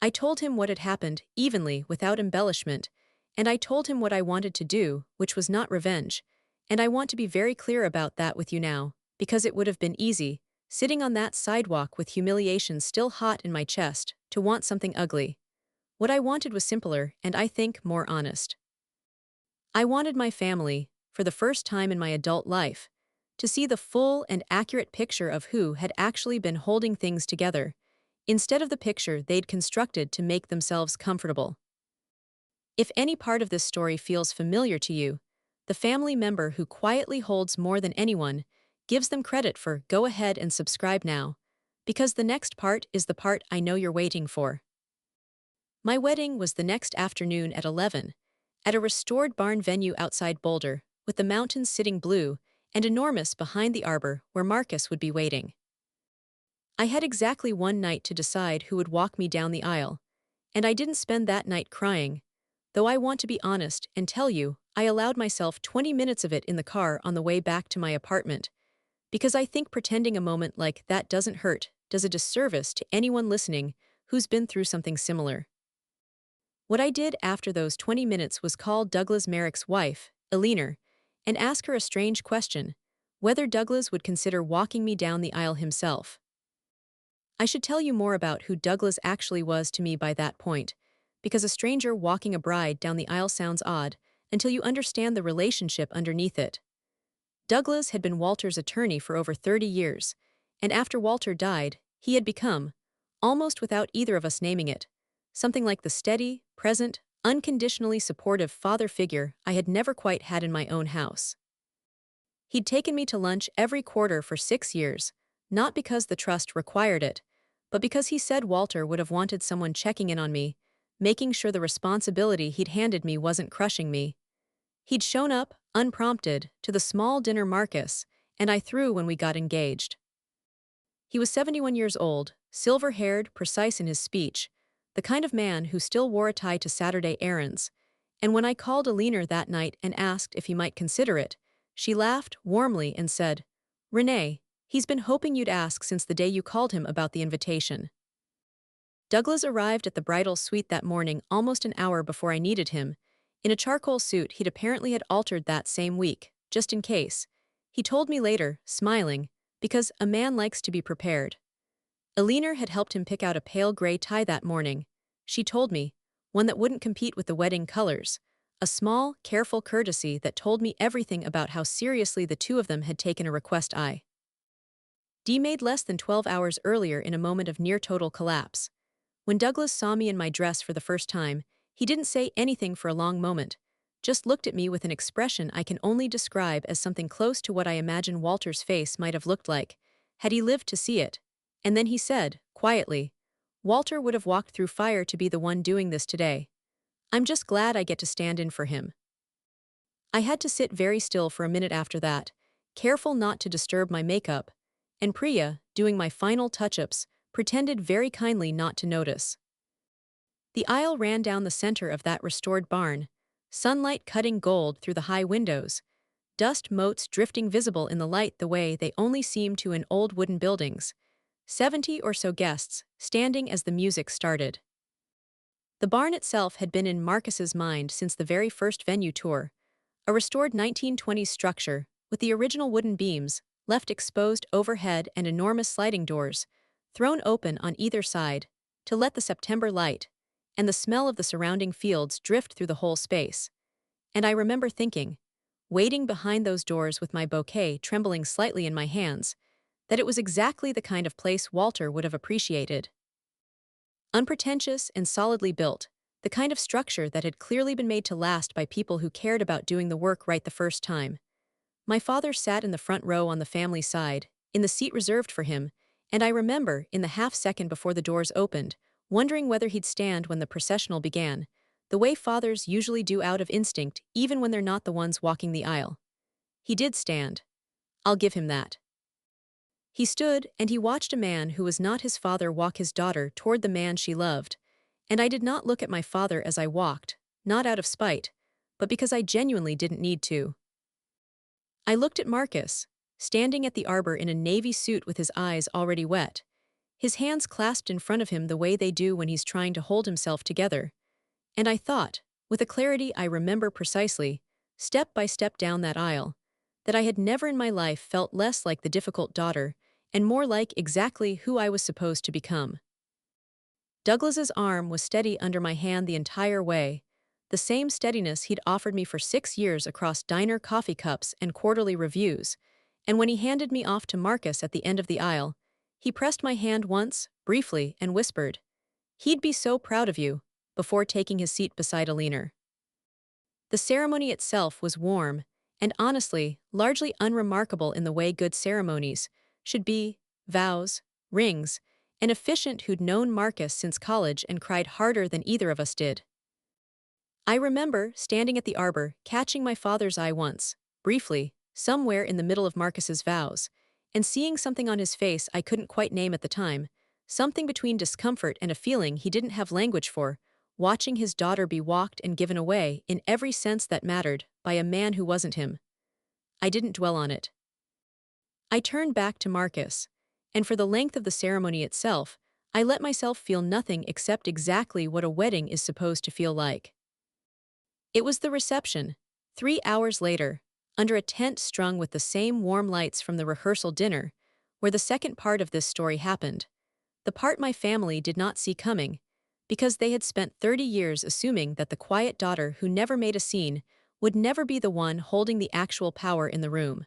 I told him what had happened, evenly, without embellishment, and I told him what I wanted to do, which was not revenge, and I want to be very clear about that with you now, because it would have been easy, sitting on that sidewalk with humiliation still hot in my chest, to want something ugly. What I wanted was simpler and, I think, more honest. I wanted my family, for the first time in my adult life, to see the full and accurate picture of who had actually been holding things together, instead of the picture they'd constructed to make themselves comfortable. If any part of this story feels familiar to you, the family member who quietly holds more than anyone gives them credit for go ahead and subscribe now, because the next part is the part I know you're waiting for. My wedding was the next afternoon at 11, at a restored barn venue outside Boulder, with the mountains sitting blue and enormous behind the arbor where Marcus would be waiting. I had exactly one night to decide who would walk me down the aisle, and I didn't spend that night crying, though I want to be honest and tell you I allowed myself 20 minutes of it in the car on the way back to my apartment, because I think pretending a moment like that doesn't hurt does a disservice to anyone listening who's been through something similar. What I did after those 20 minutes was call Douglas Merrick's wife, Eleanor, and ask her a strange question, whether Douglas would consider walking me down the aisle himself. I should tell you more about who Douglas actually was to me by that point, because a stranger walking a bride down the aisle sounds odd until you understand the relationship underneath it. Douglas had been Walter's attorney for over 30 years, and after Walter died, he had become, almost without either of us naming it, something like the steady, present, unconditionally supportive father figure I had never quite had in my own house. He'd taken me to lunch every quarter for 6 years, not because the trust required it, but because he said Walter would have wanted someone checking in on me, making sure the responsibility he'd handed me wasn't crushing me. He'd shown up, unprompted, to the small dinner Marcus, and I threw when we got engaged. He was 71 years old, silver-haired, precise in his speech, the kind of man who still wore a tie to Saturday errands, and when I called Eleanor that night and asked if he might consider it, she laughed warmly and said, "Renee, he's been hoping you'd ask since the day you called him about the invitation." Douglas arrived at the bridal suite that morning almost an hour before I needed him, in a charcoal suit he'd apparently had altered that same week, just in case. He told me later, smiling, because a man likes to be prepared. Eleanor had helped him pick out a pale gray tie that morning, she told me, one that wouldn't compete with the wedding colors, a small, careful courtesy that told me everything about how seriously the two of them had taken a request I made less than 12 hours earlier in a moment of near-total collapse. When Douglas saw me in my dress for the first time, he didn't say anything for a long moment, just looked at me with an expression I can only describe as something close to what I imagine Walter's face might have looked like, had he lived to see it. And then he said, quietly, "Walter would have walked through fire to be the one doing this today. I'm just glad I get to stand in for him." I had to sit very still for a minute after that, careful not to disturb my makeup, and Priya, doing my final touch-ups, pretended very kindly not to notice. The aisle ran down the center of that restored barn, sunlight cutting gold through the high windows, dust motes drifting visible in the light the way they only seem to in old wooden buildings, 70 or so guests standing as the music started. The barn itself had been in Marcus's mind since the very first venue tour, a restored 1920s structure with the original wooden beams left exposed overhead and enormous sliding doors, thrown open on either side, to let the September light and the smell of the surrounding fields drift through the whole space. And I remember thinking, waiting behind those doors with my bouquet trembling slightly in my hands, that it was exactly the kind of place Walter would have appreciated. Unpretentious and solidly built, the kind of structure that had clearly been made to last by people who cared about doing the work right the first time. My father sat in the front row on the family side, in the seat reserved for him, and I remember, in the half-second before the doors opened, wondering whether he'd stand when the processional began, the way fathers usually do out of instinct even when they're not the ones walking the aisle. He did stand. I'll give him that. He stood and he watched a man who was not his father walk his daughter toward the man she loved, and I did not look at my father as I walked, not out of spite, but because I genuinely didn't need to. I looked at Marcus, standing at the arbor in a navy suit with his eyes already wet, his hands clasped in front of him the way they do when he's trying to hold himself together, and I thought, with a clarity I remember precisely, step by step down that aisle, that I had never in my life felt less like the difficult daughter and more like exactly who I was supposed to become. Douglas's arm was steady under my hand the entire way, the same steadiness he'd offered me for 6 years across diner coffee cups and quarterly reviews, and when he handed me off to Marcus at the end of the aisle, he pressed my hand once, briefly, and whispered, "He'd be so proud of you," before taking his seat beside Alina. The ceremony itself was warm, and honestly, largely unremarkable in the way good ceremonies should be: vows, rings, an officiant who'd known Marcus since college and cried harder than either of us did. I remember, standing at the arbor, catching my father's eye once, briefly, somewhere in the middle of Marcus's vows, and seeing something on his face I couldn't quite name at the time, something between discomfort and a feeling he didn't have language for, watching his daughter be walked and given away, in every sense that mattered, by a man who wasn't him. I didn't dwell on it. I turned back to Marcus, and for the length of the ceremony itself, I let myself feel nothing except exactly what a wedding is supposed to feel like. It was the reception, 3 hours later, under a tent strung with the same warm lights from the rehearsal dinner, where the second part of this story happened, the part my family did not see coming, because they had spent 30 years assuming that the quiet daughter who never made a scene would never be the one holding the actual power in the room.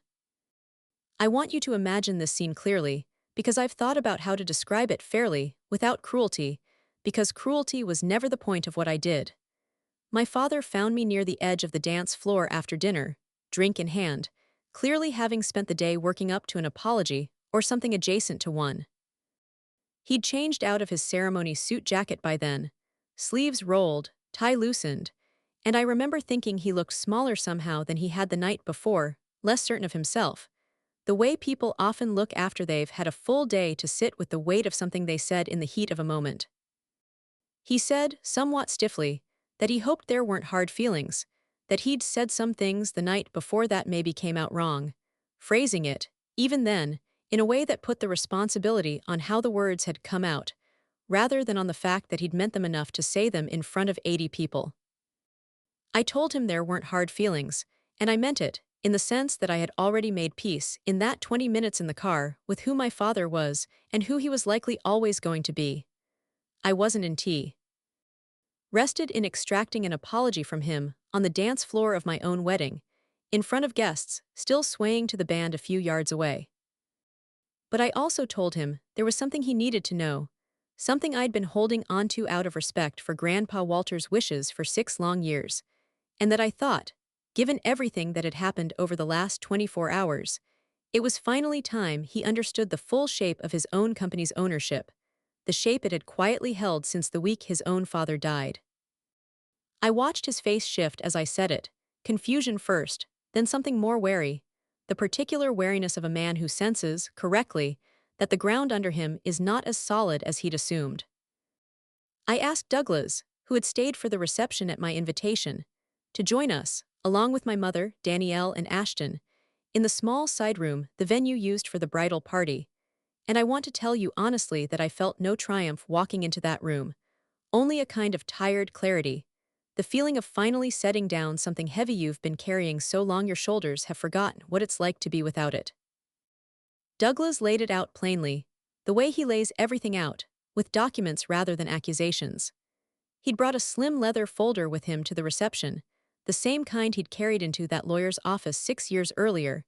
I want you to imagine this scene clearly, because I've thought about how to describe it fairly, without cruelty, because cruelty was never the point of what I did. My father found me near the edge of the dance floor after dinner, drink in hand, clearly having spent the day working up to an apology or something adjacent to one. He'd changed out of his ceremony suit jacket by then, sleeves rolled, tie loosened, and I remember thinking he looked smaller somehow than he had the night before, less certain of himself, the way people often look after they've had a full day to sit with the weight of something they said in the heat of a moment. He said, somewhat stiffly, that he hoped there weren't hard feelings, that he'd said some things the night before that maybe came out wrong, phrasing it, even then, in a way that put the responsibility on how the words had come out, rather than on the fact that he'd meant them enough to say them in front of 80 people. I told him there weren't hard feelings, and I meant it, in the sense that I had already made peace, in that 20 minutes in the car, with who my father was and who he was likely always going to be. I wasn't in tea. Rested in extracting an apology from him on the dance floor of my own wedding, in front of guests, still swaying to the band a few yards away. But I also told him there was something he needed to know, something I'd been holding onto out of respect for Grandpa Walter's wishes for 6 long years, and that I thought, given everything that had happened over the last 24 hours, it was finally time he understood the full shape of his own company's ownership, the shape it had quietly held since the week his own father died. I watched his face shift as I said it, confusion first, then something more wary, the particular wariness of a man who senses, correctly, that the ground under him is not as solid as he'd assumed. I asked Douglas, who had stayed for the reception at my invitation, to join us, along with my mother, Danielle, and Ashton, in the small side room the venue used for the bridal party, and I want to tell you honestly that I felt no triumph walking into that room, only a kind of tired clarity, the feeling of finally setting down something heavy you've been carrying so long your shoulders have forgotten what it's like to be without it. Douglas laid it out plainly, the way he lays everything out, with documents rather than accusations. He'd brought a slim leather folder with him to the reception, the same kind he'd carried into that lawyer's office 6 years earlier,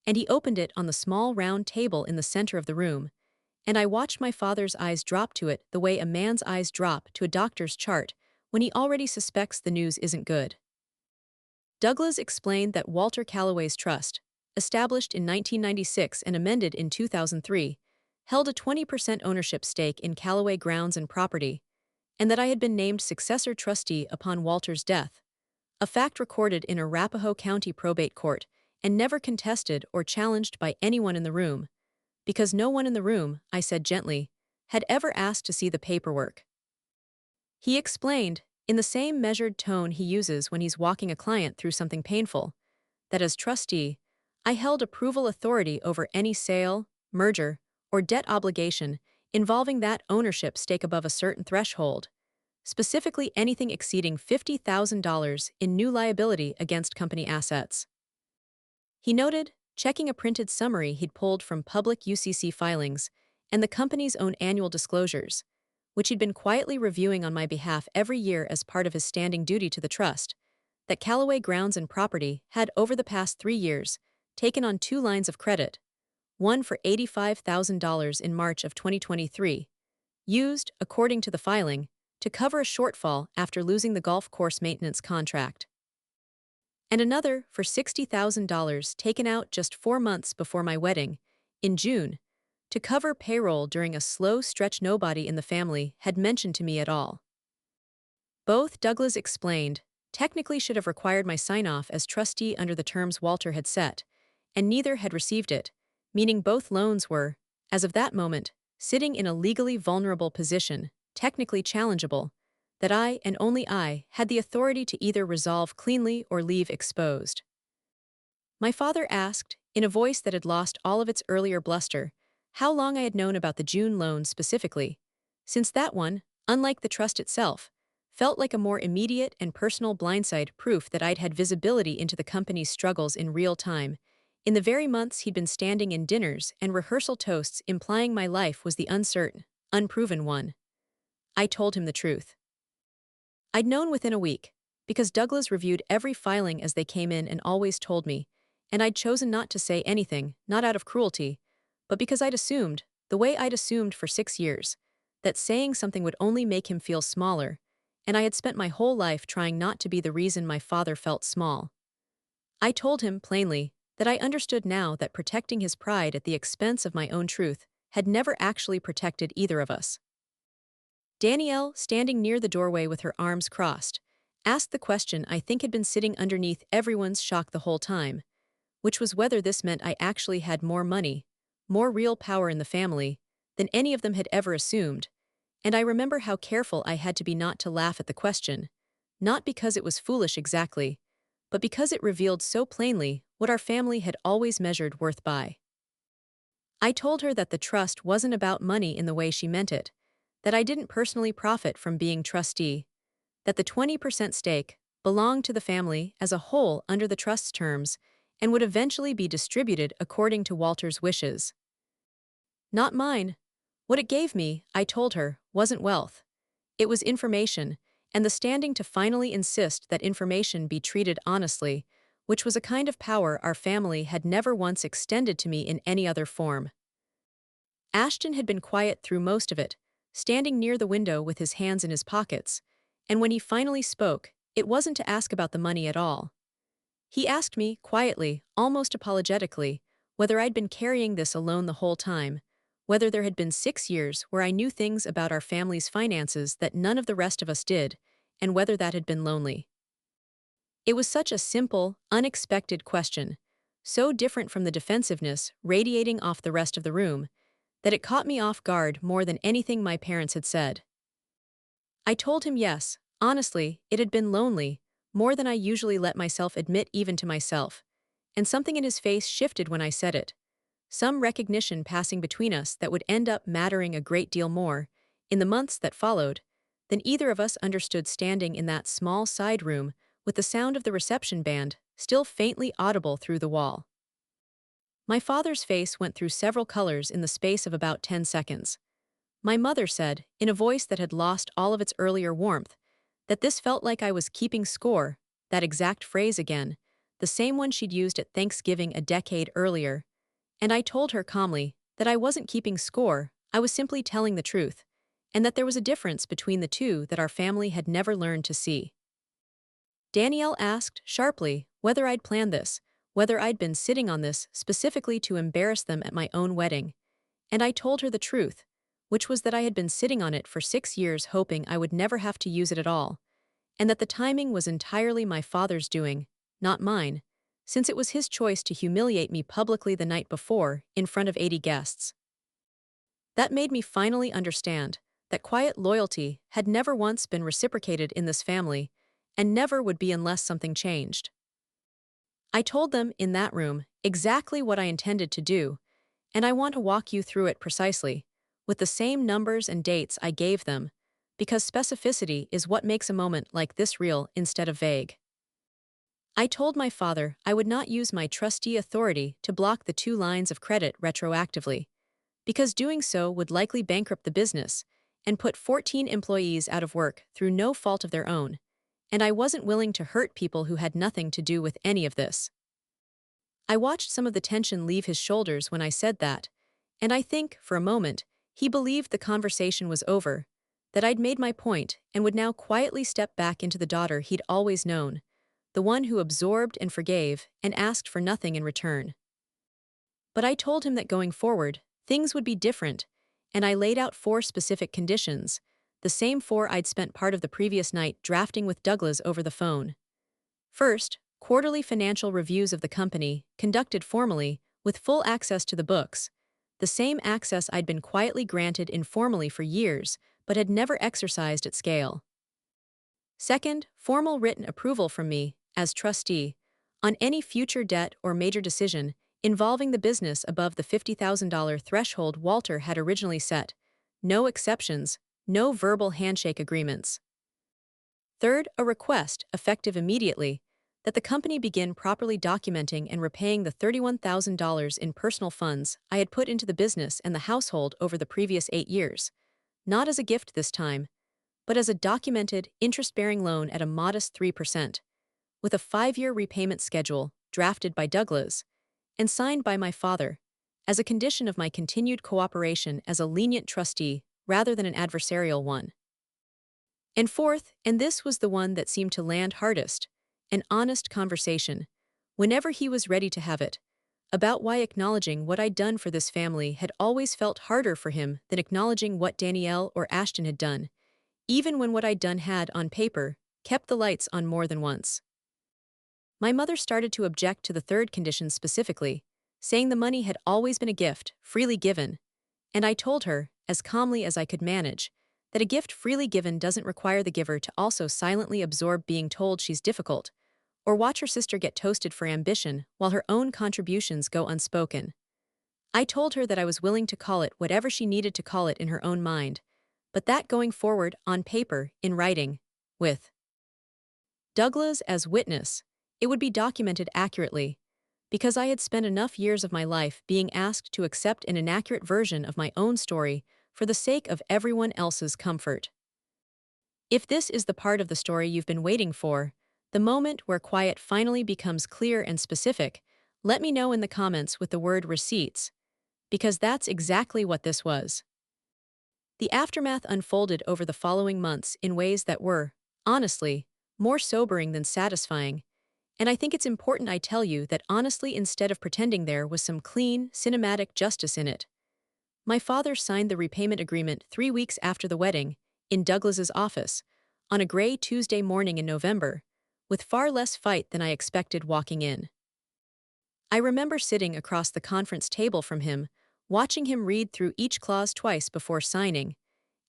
and he opened it on the small round table in the center of the room, and I watched my father's eyes drop to it the way a man's eyes drop to a doctor's chart when he already suspects the news isn't good. Douglas explained that Walter Calloway's trust, established in 1996 and amended in 2003, held a 20% ownership stake in Calloway grounds and property, and that I had been named successor trustee upon Walter's death, a fact recorded in Arapahoe County probate court and never contested or challenged by anyone in the room, because no one in the room, I said gently, had ever asked to see the paperwork. He explained, in the same measured tone he uses when he's walking a client through something painful, that as trustee, I held approval authority over any sale, merger, or debt obligation involving that ownership stake above a certain threshold, specifically anything exceeding $50,000 in new liability against company assets. He noted, checking a printed summary he'd pulled from public UCC filings and the company's own annual disclosures, which he'd been quietly reviewing on my behalf every year as part of his standing duty to the trust, that Calloway Grounds and Property had over the past 3 years taken on 2 lines of credit, one for $85,000 in March of 2023, used, according to the filing, to cover a shortfall after losing the golf course maintenance contract, and another for $60,000 taken out just 4 months before my wedding, in June, to cover payroll during a slow stretch nobody in the family had mentioned to me at all. Both, Douglas explained, technically should have required my sign-off as trustee under the terms Walter had set, and neither had received it, meaning both loans were, as of that moment, sitting in a legally vulnerable position, technically challengeable, that I and only I had the authority to either resolve cleanly or leave exposed. My father asked, in a voice that had lost all of its earlier bluster, how long I had known about the June loan specifically, since that one, unlike the trust itself, felt like a more immediate and personal blindside proof that I'd had visibility into the company's struggles in real time, in the very months he'd been standing in dinners and rehearsal toasts implying my life was the uncertain, unproven one. I told him the truth. I'd known within a week, because Douglas reviewed every filing as they came in and always told me, and I'd chosen not to say anything, not out of cruelty, but because I'd assumed, the way I'd assumed for 6 years, that saying something would only make him feel smaller, and I had spent my whole life trying not to be the reason my father felt small. I told him, plainly, that I understood now that protecting his pride at the expense of my own truth had never actually protected either of us. Danielle, standing near the doorway with her arms crossed, asked the question I think had been sitting underneath everyone's shock the whole time, which was whether this meant I actually had more money, more real power in the family, than any of them had ever assumed, and I remember how careful I had to be not to laugh at the question, not because it was foolish exactly, but because it revealed so plainly what our family had always measured worth by. I told her that the trust wasn't about money in the way she meant it, that I didn't personally profit from being trustee, that the 20% stake belonged to the family as a whole under the trust's terms and would eventually be distributed according to Walter's wishes. Not mine. What it gave me, I told her, wasn't wealth. It was information, and the standing to finally insist that information be treated honestly, which was a kind of power our family had never once extended to me in any other form. Ashton had been quiet through most of it, standing near the window with his hands in his pockets, and when he finally spoke, it wasn't to ask about the money at all. He asked me, quietly, almost apologetically, whether I'd been carrying this alone the whole time, whether there had been 6 years where I knew things about our family's finances that none of the rest of us did, and whether that had been lonely. It was such a simple, unexpected question, so different from the defensiveness radiating off the rest of the room, that it caught me off guard more than anything my parents had said. I told him yes, honestly, it had been lonely, more than I usually let myself admit even to myself, and something in his face shifted when I said it, some recognition passing between us that would end up mattering a great deal more, in the months that followed, than either of us understood standing in that small side room with the sound of the reception band still faintly audible through the wall. My father's face went through several colors in the space of about 10 seconds. My mother said, in a voice that had lost all of its earlier warmth, that this felt like I was keeping score, that exact phrase again, the same one she'd used at Thanksgiving a decade earlier, and I told her calmly that I wasn't keeping score, I was simply telling the truth, and that there was a difference between the two that our family had never learned to see. Danielle asked, sharply, whether I'd planned this, whether I'd been sitting on this specifically to embarrass them at my own wedding, and I told her the truth, which was that I had been sitting on it for 6 years hoping I would never have to use it at all, and that the timing was entirely my father's doing, not mine, since it was his choice to humiliate me publicly the night before in front of 80 guests. That made me finally understand that quiet loyalty had never once been reciprocated in this family, and never would be unless something changed. I told them in that room exactly what I intended to do, and I want to walk you through it precisely, with the same numbers and dates I gave them, because specificity is what makes a moment like this real instead of vague. I told my father I would not use my trustee authority to block the 2 lines of credit retroactively, because doing so would likely bankrupt the business and put 14 employees out of work through no fault of their own, and I wasn't willing to hurt people who had nothing to do with any of this. I watched some of the tension leave his shoulders when I said that, and I think, for a moment, he believed the conversation was over, that I'd made my point and would now quietly step back into the daughter he'd always known, the one who absorbed and forgave and asked for nothing in return. But I told him that going forward, things would be different, and I laid out 4 specific conditions, the same 4 I'd spent part of the previous night drafting with Douglas over the phone. First, quarterly financial reviews of the company, conducted formally, with full access to the books, the same access I'd been quietly granted informally for years, but had never exercised at scale. Second, formal written approval from me, as trustee, on any future debt or major decision involving the business above the $50,000 threshold Walter had originally set. No exceptions, no verbal handshake agreements. Third, a request, effective immediately, that the company begin properly documenting and repaying the $31,000 in personal funds I had put into the business and the household over the previous 8 years, not as a gift this time, but as a documented, interest-bearing loan at a modest 3%, with a 5-year repayment schedule drafted by Douglas and signed by my father, as a condition of my continued cooperation as a lenient trustee rather than an adversarial one. And fourth, and this was the one that seemed to land hardest, an honest conversation, whenever he was ready to have it, about why acknowledging what I'd done for this family had always felt harder for him than acknowledging what Danielle or Ashton had done, even when what I'd done had, on paper, kept the lights on more than once. My mother started to object to the third condition specifically, saying the money had always been a gift, freely given, and I told her, as calmly as I could manage, that a gift freely given doesn't require the giver to also silently absorb being told she's difficult, or watch her sister get toasted for ambition while her own contributions go unspoken. I told her that I was willing to call it whatever she needed to call it in her own mind, but that going forward, on paper, in writing, with Douglas as witness, it would be documented accurately, because I had spent enough years of my life being asked to accept an inaccurate version of my own story for the sake of everyone else's comfort. If this is the part of the story you've been waiting for, the moment where quiet finally becomes clear and specific, let me know in the comments with the word receipts, because that's exactly what this was. The aftermath unfolded over the following months in ways that were, honestly, more sobering than satisfying, and I think it's important I tell you that honestly, instead of pretending, there was some clean, cinematic justice in it. My father signed the repayment agreement 3 weeks after the wedding, in Douglas's office, on a gray Tuesday morning in November, with far less fight than I expected walking in. I remember sitting across the conference table from him, watching him read through each clause twice before signing,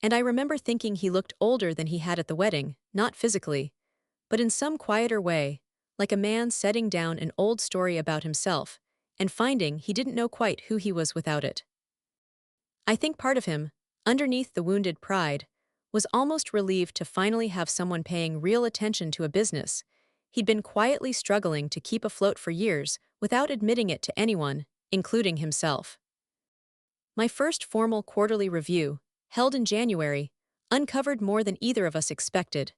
and I remember thinking he looked older than he had at the wedding, not physically, but in some quieter way, like a man setting down an old story about himself, and finding he didn't know quite who he was without it. I think part of him, underneath the wounded pride, was almost relieved to finally have someone paying real attention to a business he'd been quietly struggling to keep afloat for years without admitting it to anyone, including himself. My first formal quarterly review, held in January, uncovered more than either of us expected.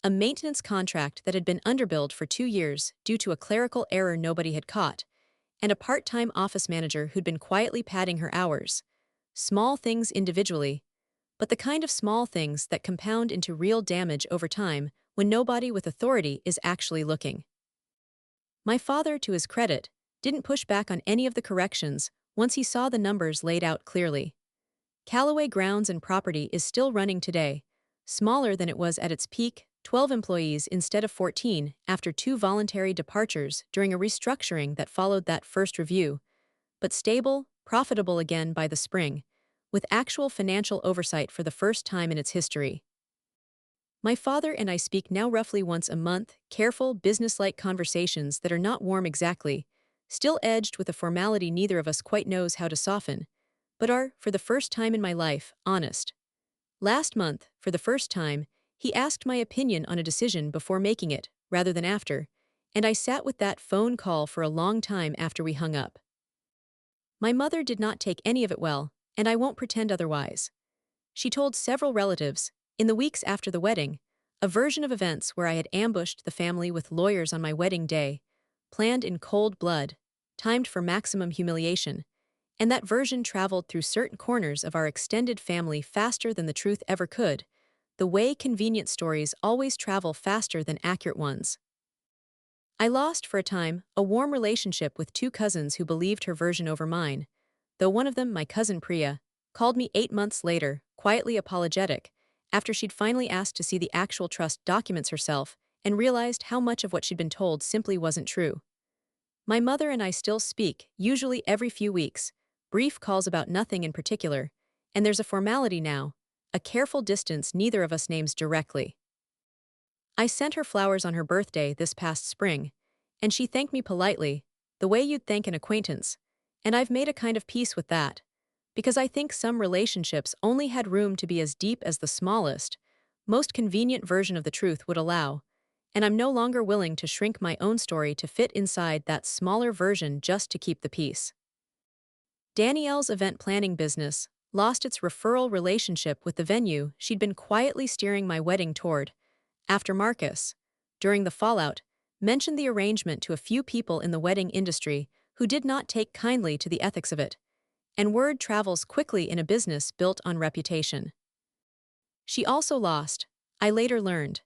a maintenance contract that had been underbilled for 2 years due to a clerical error nobody had caught, and a part-time office manager who'd been quietly padding her hours. Small things individually, but the kind of small things that compound into real damage over time when nobody with authority is actually looking. My father, to his credit, didn't push back on any of the corrections once he saw the numbers laid out clearly. Callaway Grounds and Property is still running today, smaller than it was at its peak, 12 employees instead of 14 after 2 voluntary departures during a restructuring that followed that first review, but stable, profitable again by the spring, with actual financial oversight for the first time in its history. My father and I speak now roughly once a month, careful, businesslike conversations that are not warm exactly, still edged with a formality neither of us quite knows how to soften, but are, for the first time in my life, honest. Last month, for the first time, he asked my opinion on a decision before making it, rather than after, and I sat with that phone call for a long time after we hung up. My mother did not take any of it well, and I won't pretend otherwise. She told several relatives, in the weeks after the wedding, a version of events where I had ambushed the family with lawyers on my wedding day, planned in cold blood, timed for maximum humiliation, and that version traveled through certain corners of our extended family faster than the truth ever could, the way convenient stories always travel faster than accurate ones. I lost, for a time, a warm relationship with 2 cousins who believed her version over mine, though one of them, my cousin Priya, called me 8 months later, quietly apologetic, after she'd finally asked to see the actual trust documents herself and realized how much of what she'd been told simply wasn't true. My mother and I still speak, usually every few weeks, brief calls about nothing in particular, and there's a formality now, a careful distance neither of us names directly. I sent her flowers on her birthday this past spring, and she thanked me politely, the way you'd thank an acquaintance, and I've made a kind of peace with that, because I think some relationships only had room to be as deep as the smallest, most convenient version of the truth would allow, and I'm no longer willing to shrink my own story to fit inside that smaller version just to keep the peace. Danielle's event planning business lost its referral relationship with the venue she'd been quietly steering my wedding toward, after Marcus, during the fallout, mentioned the arrangement to a few people in the wedding industry who did not take kindly to the ethics of it, and word travels quickly in a business built on reputation. She also lost, I later learned,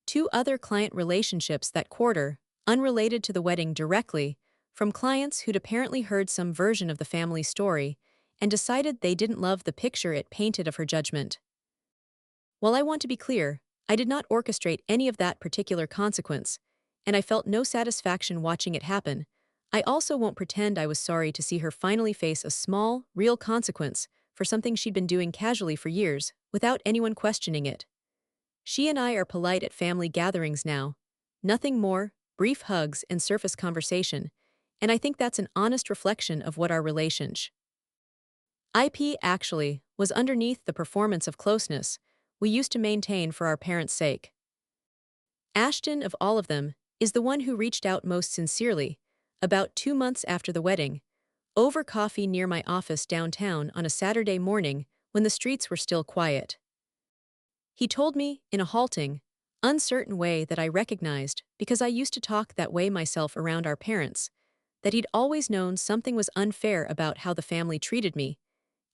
2 other client relationships that quarter, unrelated to the wedding directly, from clients who'd apparently heard some version of the family story and decided they didn't love the picture it painted of her judgment. While I want to be clear, I did not orchestrate any of that particular consequence, and I felt no satisfaction watching it happen. I also won't pretend I was sorry to see her finally face a small, real consequence for something she'd been doing casually for years, without anyone questioning it. She and I are polite at family gatherings now. Nothing more, brief hugs and surface conversation, and I think that's an honest reflection of what our relationship IP actually was underneath the performance of closeness we used to maintain for our parents' sake. Ashton, of all of them, is the one who reached out most sincerely, about 2 months after the wedding, over coffee near my office downtown on a Saturday morning when the streets were still quiet. He told me, in a halting, uncertain way that I recognized because I used to talk that way myself around our parents, that he'd always known something was unfair about how the family treated me,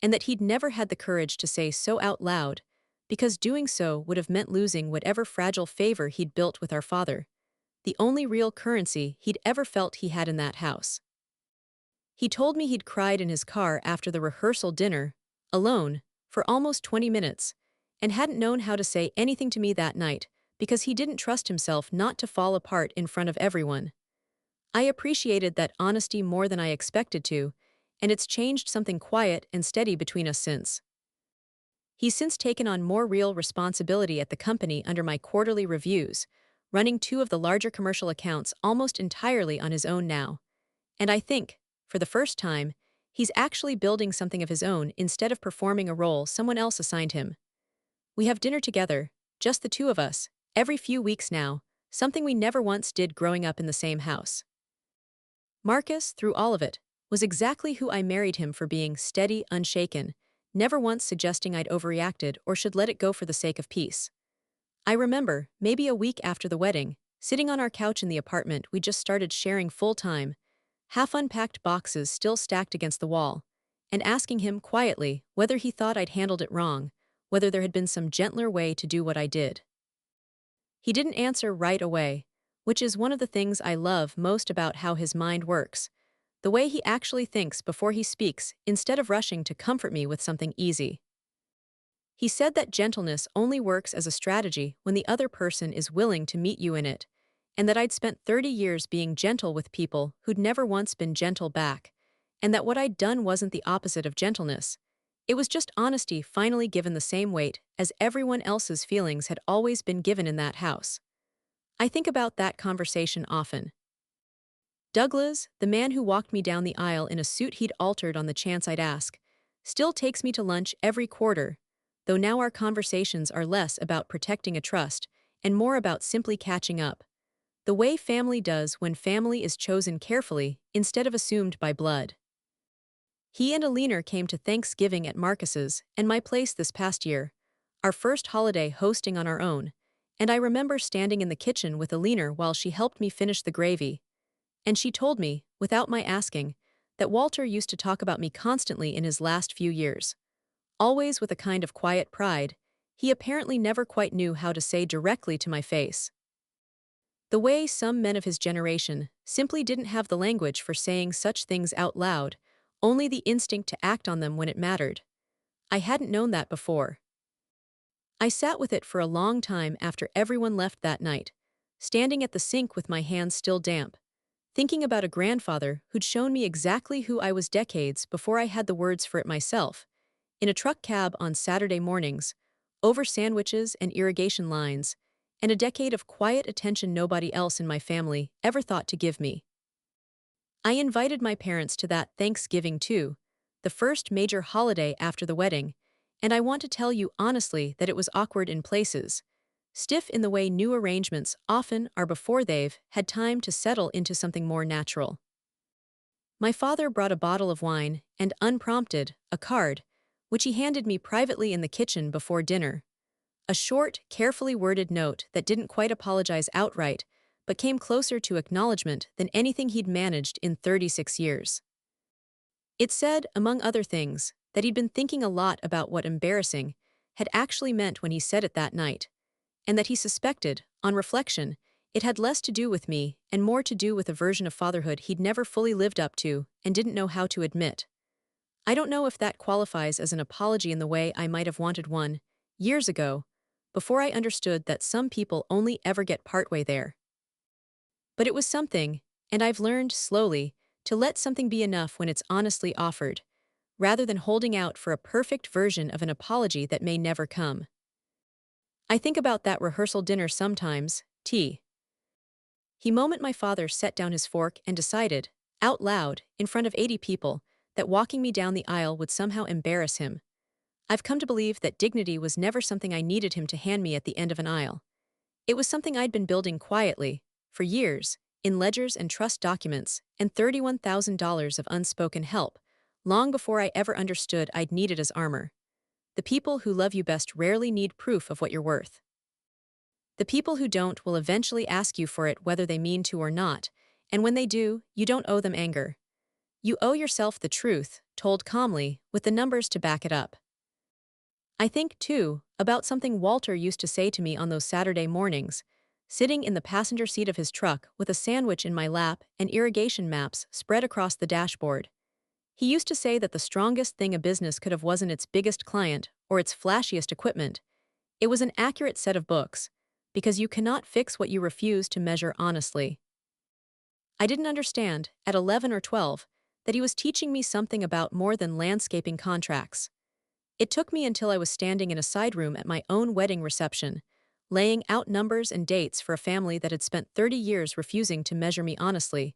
and that he'd never had the courage to say so out loud, because doing so would have meant losing whatever fragile favor he'd built with our father, the only real currency he'd ever felt he had in that house. He told me he'd cried in his car after the rehearsal dinner, alone, for almost 20 minutes, and hadn't known how to say anything to me that night because he didn't trust himself not to fall apart in front of everyone. I appreciated that honesty more than I expected to, and it's changed something quiet and steady between us since. He's since taken on more real responsibility at the company under my quarterly reviews, running 2 of the larger commercial accounts almost entirely on his own now. And I think, for the first time, he's actually building something of his own instead of performing a role someone else assigned him. We have dinner together, just the 2 of us, every few weeks now, something we never once did growing up in the same house. Marcus, through all of it, was exactly who I married him for, being steady, unshaken, never once suggesting I'd overreacted or should let it go for the sake of peace. I remember, maybe a week after the wedding, sitting on our couch in the apartment we just started sharing full time, half unpacked boxes still stacked against the wall, and asking him quietly whether he thought I'd handled it wrong, whether there had been some gentler way to do what I did. He didn't answer right away, which is one of the things I love most about how his mind works, the way he actually thinks before he speaks instead of rushing to comfort me with something easy. He said that gentleness only works as a strategy when the other person is willing to meet you in it, and that I'd spent 30 years being gentle with people who'd never once been gentle back, and that what I'd done wasn't the opposite of gentleness. It was just honesty finally given the same weight as everyone else's feelings had always been given in that house. I think about that conversation often. Douglas, the man who walked me down the aisle in a suit he'd altered on the chance I'd ask, still takes me to lunch every quarter, though now our conversations are less about protecting a trust and more about simply catching up. The way family does when family is chosen carefully instead of assumed by blood. He and Alina came to Thanksgiving at Marcus's and my place this past year, our first holiday hosting on our own, and I remember standing in the kitchen with Alina while she helped me finish the gravy. And she told me, without my asking, that Walter used to talk about me constantly in his last few years. Always with a kind of quiet pride, he apparently never quite knew how to say directly to my face. The way some men of his generation simply didn't have the language for saying such things out loud, only the instinct to act on them when it mattered. I hadn't known that before. I sat with it for a long time after everyone left that night, standing at the sink with my hands still damp, thinking about a grandfather who'd shown me exactly who I was decades before I had the words for it myself, in a truck cab on Saturday mornings, over sandwiches and irrigation lines, and a decade of quiet attention nobody else in my family ever thought to give me. I invited my parents to that Thanksgiving too, the first major holiday after the wedding, and I want to tell you honestly that it was awkward in places, stiff in the way new arrangements often are before they've had time to settle into something more natural. My father brought a bottle of wine and, unprompted, a card, which he handed me privately in the kitchen before dinner. A short, carefully worded note that didn't quite apologize outright, but came closer to acknowledgement than anything he'd managed in 36 years. It said, among other things, that he'd been thinking a lot about what embarrassing had actually meant when he said it that night, and that he suspected, on reflection, it had less to do with me and more to do with a version of fatherhood he'd never fully lived up to and didn't know how to admit. I don't know if that qualifies as an apology in the way I might have wanted one, years ago, before I understood that some people only ever get partway there. But it was something, and I've learned, slowly, to let something be enough when it's honestly offered, rather than holding out for a perfect version of an apology that may never come. I think about that rehearsal dinner sometimes, he moment my father set down his fork and decided, out loud, in front of 80 people, that walking me down the aisle would somehow embarrass him. I've come to believe that dignity was never something I needed him to hand me at the end of an aisle. It was something I'd been building quietly, for years, in ledgers and trust documents, and $31,000 of unspoken help, long before I ever understood I'd need it as armor. The people who love you best rarely need proof of what you're worth. The people who don't will eventually ask you for it whether they mean to or not, and when they do, you don't owe them anger. You owe yourself the truth, told calmly, with the numbers to back it up. I think, too, about something Walter used to say to me on those Saturday mornings, sitting in the passenger seat of his truck with a sandwich in my lap and irrigation maps spread across the dashboard. He used to say that the strongest thing a business could have wasn't its biggest client or its flashiest equipment. It was an accurate set of books, because you cannot fix what you refuse to measure honestly. I didn't understand, at 11 or 12, that he was teaching me something about more than landscaping contracts. It took me until I was standing in a side room at my own wedding reception, laying out numbers and dates for a family that had spent 30 years refusing to measure me honestly,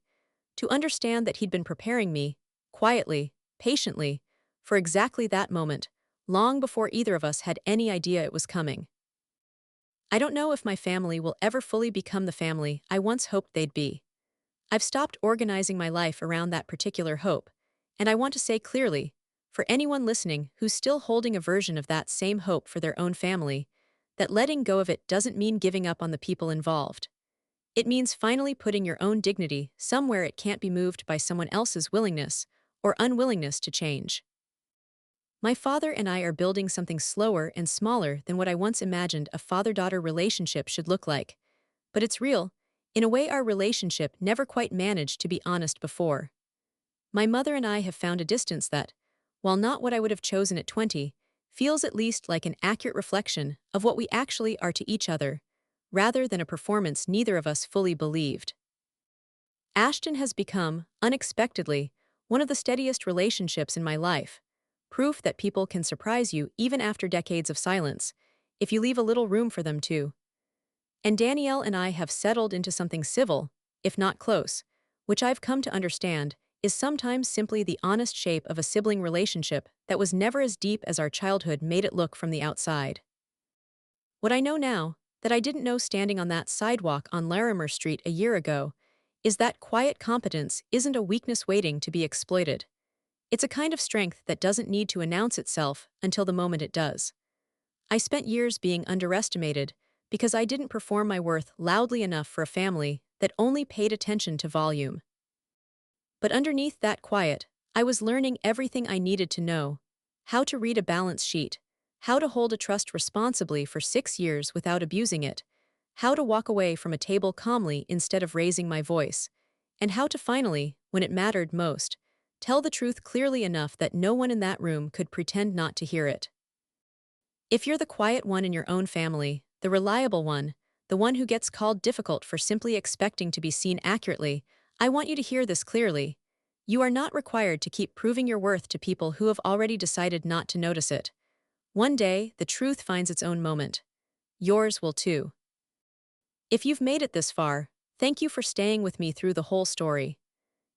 to understand that he'd been preparing me, quietly, patiently, for exactly that moment, long before either of us had any idea it was coming. I don't know if my family will ever fully become the family I once hoped they'd be. I've stopped organizing my life around that particular hope, and I want to say clearly, for anyone listening who's still holding a version of that same hope for their own family, that letting go of it doesn't mean giving up on the people involved. It means finally putting your own dignity somewhere it can't be moved by someone else's willingness or unwillingness to change. My father and I are building something slower and smaller than what I once imagined a father-daughter relationship should look like. But it's real. In a way, our relationship never quite managed to be honest before. My mother and I have found a distance that, while not what I would have chosen at 20, feels at least like an accurate reflection of what we actually are to each other, rather than a performance neither of us fully believed. Ashton has become, unexpectedly, one of the steadiest relationships in my life, proof that people can surprise you even after decades of silence, if you leave a little room for them to. And Danielle and I have settled into something civil, if not close, which I've come to understand is sometimes simply the honest shape of a sibling relationship that was never as deep as our childhood made it look from the outside. What I know now, that I didn't know standing on that sidewalk on Larimer Street a year ago, is that quiet competence isn't a weakness waiting to be exploited. It's a kind of strength that doesn't need to announce itself until the moment it does. I spent years being underestimated because I didn't perform my worth loudly enough for a family that only paid attention to volume. But underneath that quiet, I was learning everything I needed to know: how to read a balance sheet, how to hold a trust responsibly for 6 years without abusing it, how to walk away from a table calmly instead of raising my voice, and how to finally, when it mattered most, tell the truth clearly enough that no one in that room could pretend not to hear it. If you're the quiet one in your own family, the reliable one, the one who gets called difficult for simply expecting to be seen accurately, I want you to hear this clearly. You are not required to keep proving your worth to people who have already decided not to notice it. One day, the truth finds its own moment. Yours will too. If you've made it this far, thank you for staying with me through the whole story.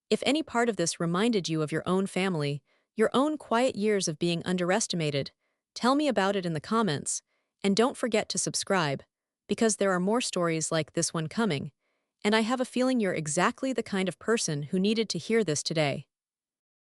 If any part of this reminded you of your own family, your own quiet years of being underestimated, tell me about it in the comments, and don't forget to subscribe, because there are more stories like this one coming, and I have a feeling you're exactly the kind of person who needed to hear this today.